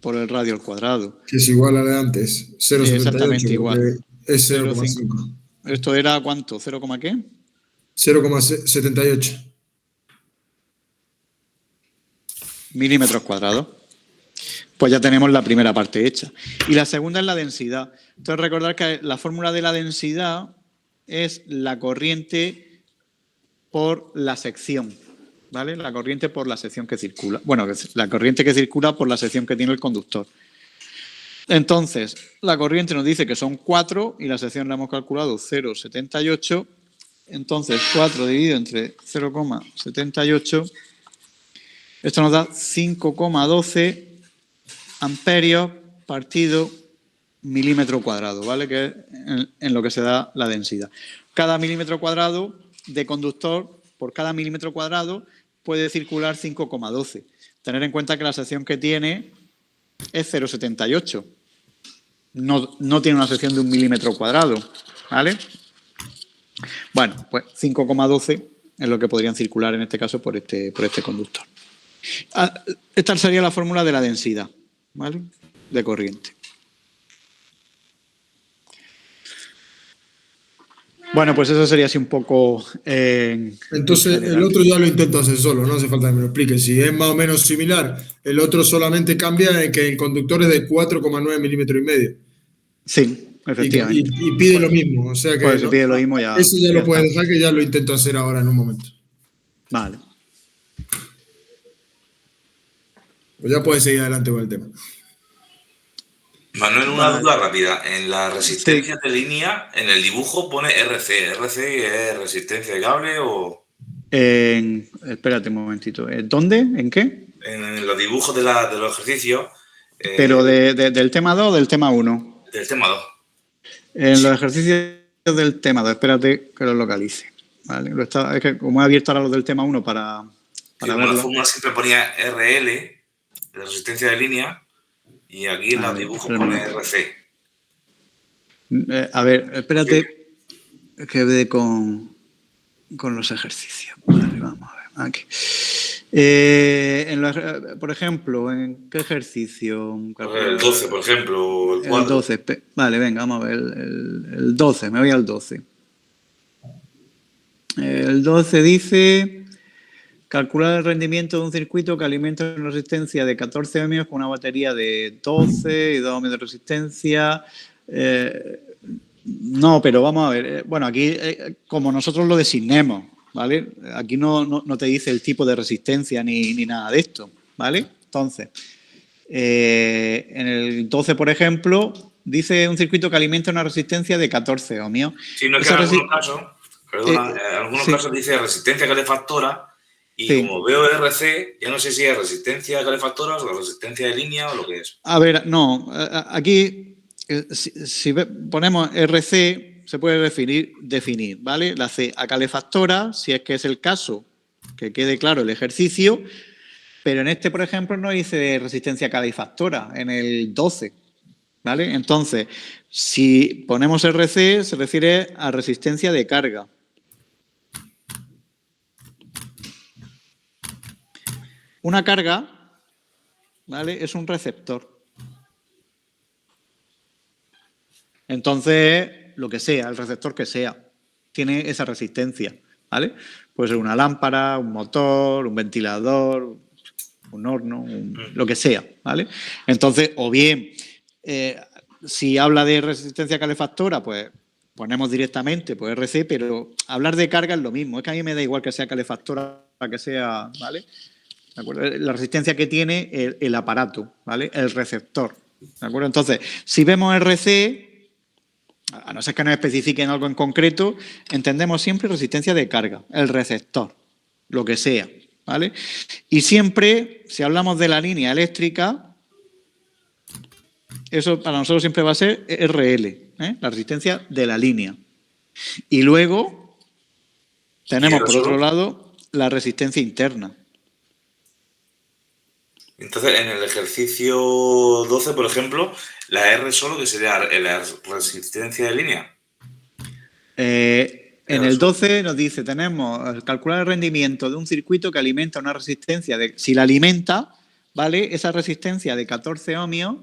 por el radio al cuadrado. Que es igual a la de antes, 0,78. Exactamente igual. Es 0,5. ¿Esto era cuánto? ¿0, qué? 0,78. Milímetros cuadrados. Pues ya tenemos la primera parte hecha. Y la segunda es la densidad. Entonces, recordad que la fórmula de la densidad es la corriente por la sección, ¿vale? La corriente por la sección que circula. Bueno, la corriente que circula por la sección que tiene el conductor. Entonces, la corriente nos dice que son 4 y la sección la hemos calculado 0,78. Entonces, 4 dividido entre 0,78, esto nos da 5,12 amperios partido milímetro cuadrado, ¿vale? Que es en lo que se da la densidad. Cada milímetro cuadrado de conductor, por cada milímetro cuadrado, puede circular 5,12. Tener en cuenta que la sección que tiene es 0,78. No tiene una sección de 1 milímetro cuadrado, ¿vale? Bueno, pues 5,12 es lo que podrían circular en este caso por este conductor. Esta sería la fórmula de la densidad, ¿vale? De corriente. Bueno, pues eso sería así un poco... Entonces, el otro ya lo intento hacer solo, no hace falta que me lo explique. Si es más o menos similar, el otro solamente cambia en que el conductor es de 4,9 milímetros y medio. Sí, efectivamente. Y pide lo mismo, o sea que... Pues si pide lo mismo ya... Ese ya lo puedes dejar, que ya lo intento hacer ahora en un momento. Vale. Pues ya puedes seguir adelante con el tema. Manuel, una duda rápida. En la resistencia de línea, en el dibujo pone RC. ¿RC es resistencia de cable o...? Espérate un momentito. ¿Dónde? ¿En qué? En los dibujos de los ejercicios. ¿Pero del tema 2 o del tema 1? Del tema 2. En los ejercicios del tema 2, espérate que lo localice. ¿Vale? Es que como he abierto ahora los del tema 1 para verlo. La fórmula siempre ponía RL, de resistencia de línea, y aquí en los dibujos pone RC. A ver, espérate que ve con los ejercicios. Vale, vamos a ver. Aquí. Por ejemplo, ¿en qué ejercicio? El 12, por ejemplo, o el 4. El 12. Vale, venga, vamos a ver. El 12, me voy al 12. El 12 dice... Calcular el rendimiento de un circuito que alimenta una resistencia de 14 ohmios con una batería de 12 y 2 ohmios de resistencia. No, pero vamos a ver. Bueno, aquí, como nosotros lo designemos, ¿vale? Aquí no te dice el tipo de resistencia ni nada de esto, ¿vale? Entonces, en el 12, por ejemplo, dice un circuito que alimenta una resistencia de 14 ohmios. Sí, no es que en algunos casos, en algunos casos dice resistencia calefactora. Y como veo RC, ya no sé si es resistencia calefactora o resistencia de línea o lo que es. A ver, no. Aquí, si ponemos RC, se puede definir, ¿vale? La C a calefactora, si es que es el caso, que quede claro el ejercicio. Pero en este, por ejemplo, no dice resistencia calefactora, en el 12, ¿vale? Entonces, si ponemos RC, se refiere a resistencia de carga. Una carga, ¿vale? Es un receptor. Entonces, lo que sea, el receptor que sea, tiene esa resistencia, ¿vale? Puede ser una lámpara, un motor, un ventilador, un horno, lo que sea, ¿vale? Entonces, o bien, si habla de resistencia calefactora, pues ponemos directamente pues RC, pero hablar de carga es lo mismo. Es que a mí me da igual que sea calefactora, que sea, ¿vale? ¿De acuerdo? La resistencia que tiene el aparato, ¿vale? El receptor, ¿de acuerdo? Entonces, si vemos RC, a no ser que nos especifiquen algo en concreto, entendemos siempre resistencia de carga, el receptor, lo que sea, ¿vale? Y siempre, si hablamos de la línea eléctrica, eso para nosotros siempre va a ser RL, la resistencia de la línea. Y luego tenemos, por otro lado, la resistencia interna. Entonces, en el ejercicio 12, por ejemplo, la R solo, que sería la resistencia de línea. En el 12 nos dice, tenemos calcular el rendimiento de un circuito que alimenta una resistencia si la alimenta, ¿vale? Esa resistencia de 14 ohmios,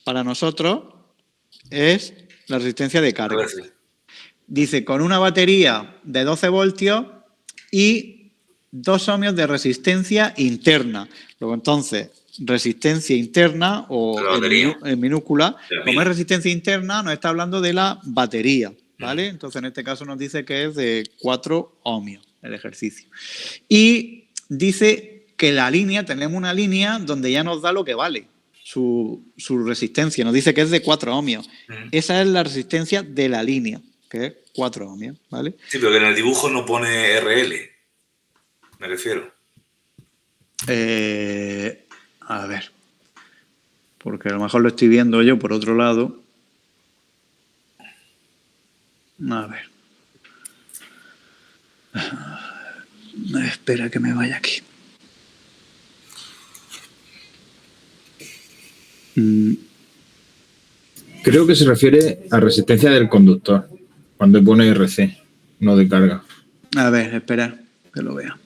para nosotros, es la resistencia de carga. Dice, con una batería de 12 voltios y 2 ohmios de resistencia interna. Luego, entonces, resistencia interna o en minúscula, como es resistencia interna, nos está hablando de la batería, ¿vale? Entonces, en este caso nos dice que es de 4 ohmios el ejercicio. Y dice que la línea, tenemos una línea donde ya nos da lo que vale su resistencia. Nos dice que es de 4 ohmios. Esa es la resistencia de la línea, que es 4 ohmios, ¿vale? Sí, pero que en el dibujo no pone RL, me refiero. A ver, porque a lo mejor lo estoy viendo yo por otro lado. A ver. Espera que me vaya aquí. Creo que se refiere a resistencia del conductor, cuando pone RC, no de carga. A ver, espera, que lo vea.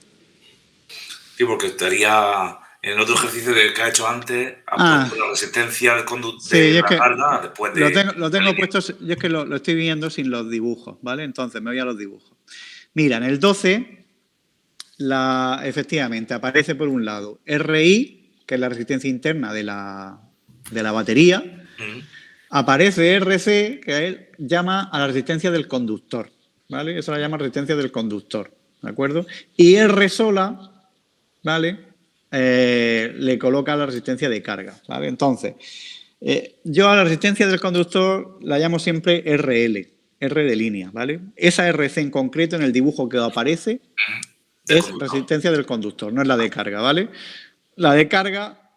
Sí, porque estaría en el otro ejercicio que ha hecho antes, ha puesto la resistencia del conductor de la carga después de... Lo tengo puesto, yo es que lo estoy viendo sin los dibujos, ¿vale? Entonces me voy a los dibujos. Mira, en el 12, efectivamente, aparece por un lado RI, que es la resistencia interna de la batería. Aparece RC, que él llama a la resistencia del conductor, ¿vale? Eso la llama resistencia del conductor, ¿de acuerdo? Y R sola, ¿vale? Le coloca la resistencia de carga, ¿vale? Entonces, yo a la resistencia del conductor la llamo siempre RL, R de línea, ¿vale? Esa RC en concreto en el dibujo que aparece es resistencia del conductor, no es la de carga, ¿vale? La de carga,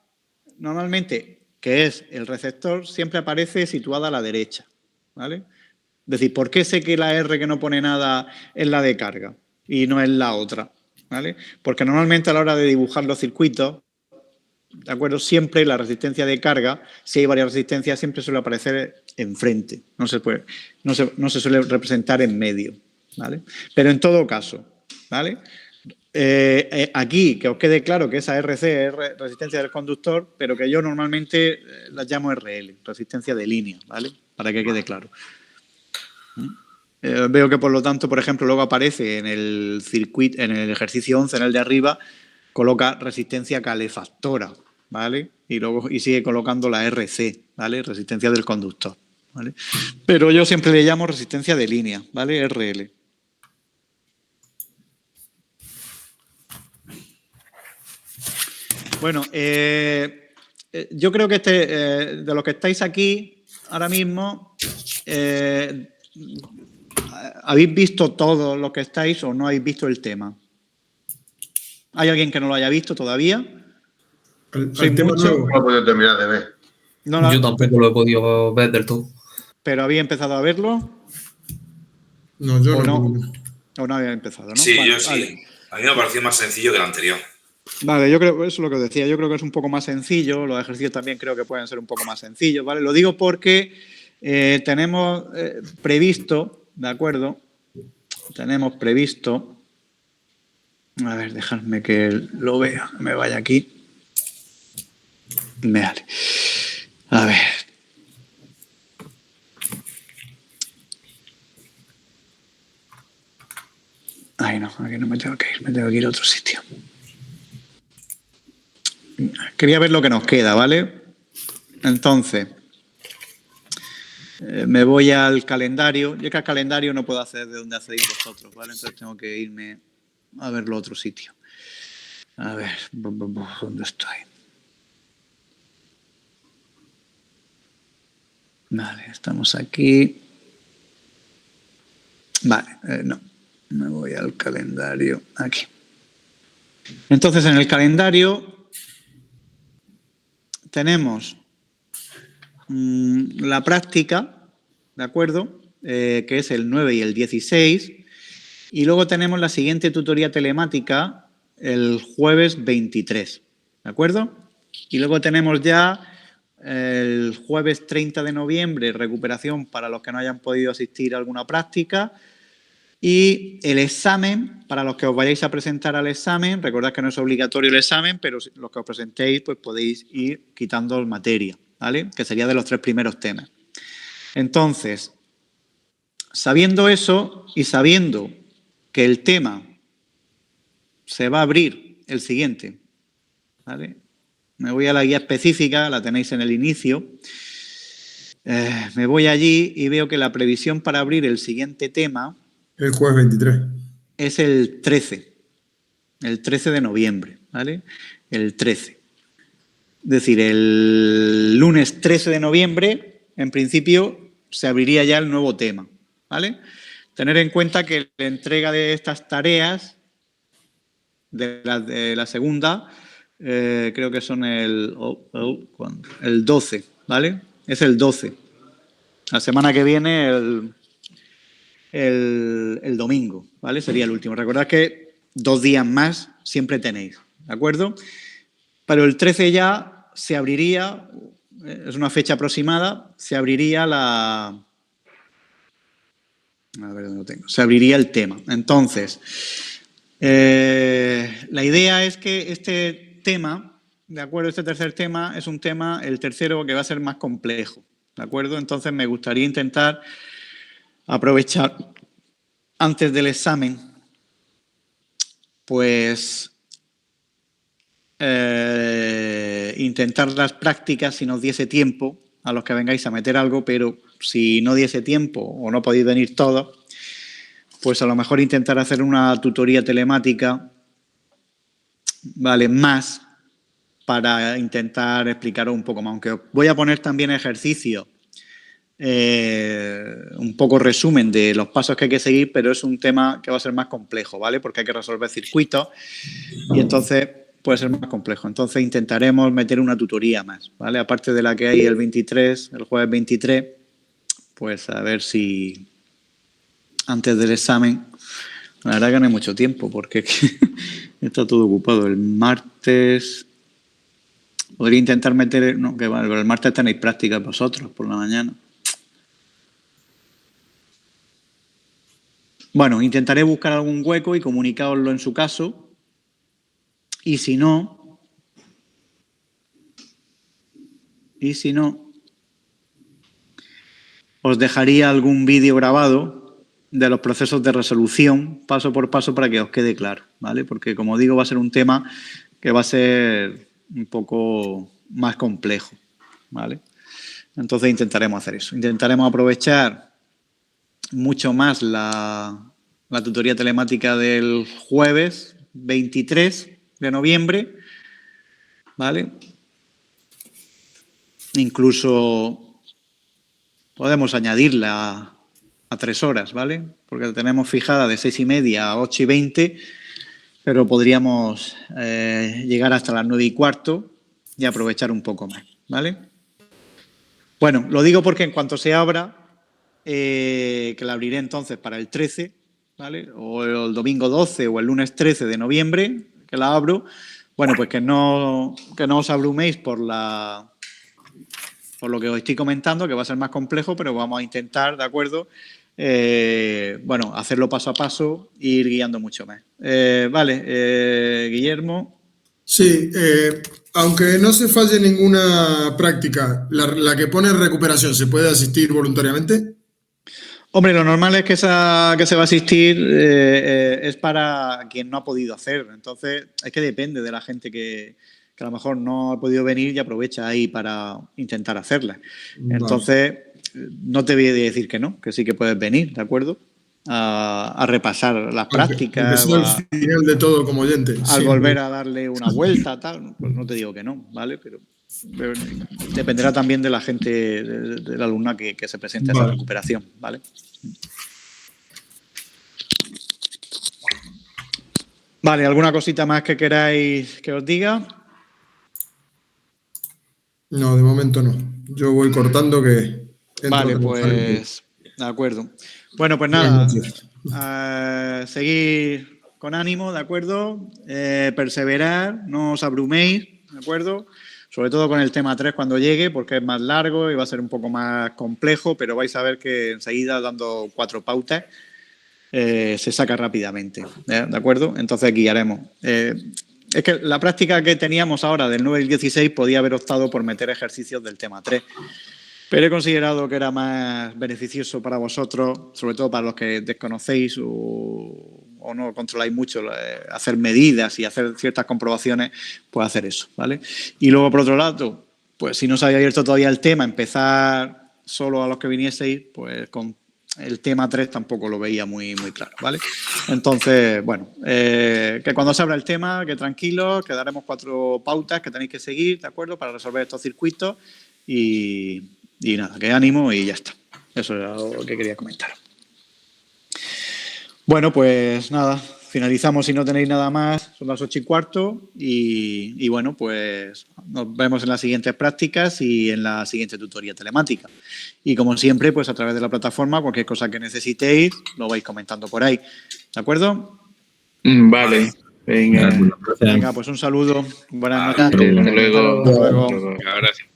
normalmente, que es el receptor, siempre aparece situada a la derecha, ¿vale? Es decir, ¿por qué sé que la R que no pone nada es la de carga y no es la otra? ¿Vale? Porque normalmente a la hora de dibujar los circuitos, ¿de acuerdo? Siempre la resistencia de carga, si hay varias resistencias, siempre suele aparecer enfrente, no se suele representar en medio, ¿vale? Pero en todo caso, ¿vale? Aquí, que os quede claro que esa RC es resistencia del conductor, pero que yo normalmente la llamo RL, resistencia de línea, ¿vale? Para que quede claro. Veo que, por lo tanto, por ejemplo, luego aparece en el circuito, en el ejercicio 11, en el de arriba, coloca resistencia calefactora, ¿vale? Y sigue colocando la RC, ¿vale? Resistencia del conductor, ¿vale? Pero yo siempre le llamo resistencia de línea, ¿vale? RL. Bueno, yo creo que de los que estáis aquí ahora mismo, ¿habéis visto todos los que estáis o no habéis visto el tema? ¿Hay alguien que no lo haya visto todavía? El tema nuevo. No lo he podido terminar de ver. Yo tampoco lo he podido ver del todo. ¿Pero había empezado a verlo? No, yo no. ¿O no había empezado, no? Sí, vale, yo sí. Vale. A mí me pareció más sencillo que el anterior. Vale, yo creo, eso es lo que os decía, yo creo que es un poco más sencillo, los ejercicios también creo que pueden ser un poco más sencillos, ¿vale? Lo digo porque tenemos previsto, ¿de acuerdo? Tenemos previsto, a ver, dejadme que lo vea, me vaya aquí. Vale, a ver. Ay, no, aquí no me tengo que ir, me tengo que ir a otro sitio. quería ver lo que nos queda, ¿vale? Entonces, me voy al calendario. Yo es que al calendario no puedo hacer de donde hacéis vosotros, ¿vale? Entonces tengo que irme a verlo a otro sitio. A ver, ¿dónde estoy? Vale, estamos aquí. Vale, no. Me voy al calendario aquí. Entonces, en el calendario tenemos la práctica, ¿de acuerdo? Que es el 9 y el 16. Y luego tenemos la siguiente tutoría telemática el jueves 23, ¿de acuerdo? Y luego tenemos ya el jueves 30 de noviembre, recuperación para los que no hayan podido asistir a alguna práctica. Y el examen, para los que os vayáis a presentar al examen, recordad que no es obligatorio el examen, pero los que os presentéis, pues podéis ir quitando materia, ¿vale? Que sería de los 3 primeros temas. Entonces, sabiendo eso y sabiendo que el tema se va a abrir el siguiente, ¿vale? Me voy a la guía específica, la tenéis en el inicio. Me voy allí y veo que la previsión para abrir el siguiente tema... El jueves 23. Es el 13 de noviembre, ¿vale? El 13. Es decir, el lunes 13 de noviembre, en principio, se abriría ya el nuevo tema, ¿vale? Tener en cuenta que la entrega de estas tareas, de la segunda, creo que son el 12, ¿vale? Es el 12. La semana que viene, el domingo, ¿vale? Sería el último. Recordad que 2 días más siempre tenéis, ¿de acuerdo? Pero el 13 ya se abriría, es una fecha aproximada, se abriría a ver dónde lo tengo. Se abriría el tema. Entonces, la idea es que este tema, ¿de acuerdo? Este tercer tema es un tema, el tercero, que va a ser más complejo, ¿de acuerdo? Entonces, me gustaría intentar aprovechar antes del examen, pues intentar las prácticas si nos diese tiempo a los que vengáis a meter algo, pero si no diese tiempo o no podéis venir todos, pues a lo mejor intentar hacer una tutoría telemática, ¿vale? Más para intentar explicaros un poco más, aunque os voy a poner también ejercicios. Un poco resumen de los pasos que hay que seguir, pero es un tema que va a ser más complejo, ¿vale? Porque hay que resolver circuitos y entonces puede ser más complejo. Entonces intentaremos meter una tutoría más, ¿vale? Aparte de la que hay el 23, el jueves 23, pues a ver si antes del examen, la verdad que no hay mucho tiempo porque está todo ocupado. El martes podría intentar meter, no, que vale, pero el martes tenéis prácticas vosotros por la mañana. Bueno, intentaré buscar algún hueco y comunicaroslo en su caso. Y si no, os dejaría algún vídeo grabado de los procesos de resolución, paso por paso, para que os quede claro, ¿vale? Porque, como digo, va a ser un tema que va a ser un poco más complejo, ¿vale? Entonces intentaremos hacer eso. Intentaremos aprovechar mucho más la tutoría telemática del jueves 23 de noviembre, ¿vale? Incluso podemos añadirla a 3 horas, ¿vale? Porque la tenemos fijada de 6:30 a 8:20, pero podríamos llegar hasta las 9:15 y aprovechar un poco más, ¿vale? Bueno, lo digo porque en cuanto se abra, que la abriré entonces para el 13, ¿vale? O el domingo 12 o el lunes 13 de noviembre, que la abro. Bueno, pues que no os abruméis por lo que os estoy comentando, que va a ser más complejo, pero vamos a intentar, ¿de acuerdo? Bueno, hacerlo paso a paso e ir guiando mucho más. Vale, Guillermo. Sí, aunque no se falle ninguna práctica, la que pone recuperación, ¿se puede asistir voluntariamente? Hombre, lo normal es que esa que se va a asistir es para quien no ha podido hacer. Entonces, es que depende de la gente que que a lo mejor no ha podido venir y aprovecha ahí para intentar hacerlas. Vale. Entonces, no te voy a decir que no, que sí que puedes venir, ¿de acuerdo? A repasar las prácticas. Aunque sea el final de todo como oyente. Al volver a darle una vuelta, tal, pues no te digo que no, ¿vale? Pero dependerá también de la gente, del alumna que se presente a esa recuperación, ¿vale? Vale, ¿alguna cosita más que queráis que os diga? No, de momento no. Yo voy cortando que... Vale, pues de acuerdo. Bueno, pues nada, seguir con ánimo, ¿de acuerdo? Perseverar, no os abruméis, ¿de acuerdo? Sobre todo con el tema 3 cuando llegue, porque es más largo y va a ser un poco más complejo, pero vais a ver que enseguida, dando 4 pautas, se saca rápidamente, ¿de acuerdo? Entonces guiaremos. Es que la práctica que teníamos ahora del 9 y el 16 podía haber optado por meter ejercicios del tema 3, pero he considerado que era más beneficioso para vosotros, sobre todo para los que desconocéis o no controláis mucho, hacer medidas y hacer ciertas comprobaciones, pues hacer eso, ¿vale? Y luego, por otro lado, pues si no os había abierto todavía el tema, empezar solo a los que vinieseis, pues con el tema 3 tampoco lo veía muy claro, ¿vale? Entonces, bueno, que cuando se abra el tema, que tranquilos, que daremos 4 pautas que tenéis que seguir, ¿de acuerdo? Para resolver estos circuitos y nada, que ánimo y ya está. Eso era lo que quería comentar. Bueno, pues nada, finalizamos si no tenéis nada más, son las 8:15 y bueno, pues nos vemos en las siguientes prácticas y en la siguiente tutoría telemática. Y como siempre, pues a través de la plataforma, cualquier cosa que necesitéis, lo vais comentando por ahí. ¿De acuerdo? Vale. Venga, pues un saludo. Buenas noches. hasta luego. Hasta luego. Gracias.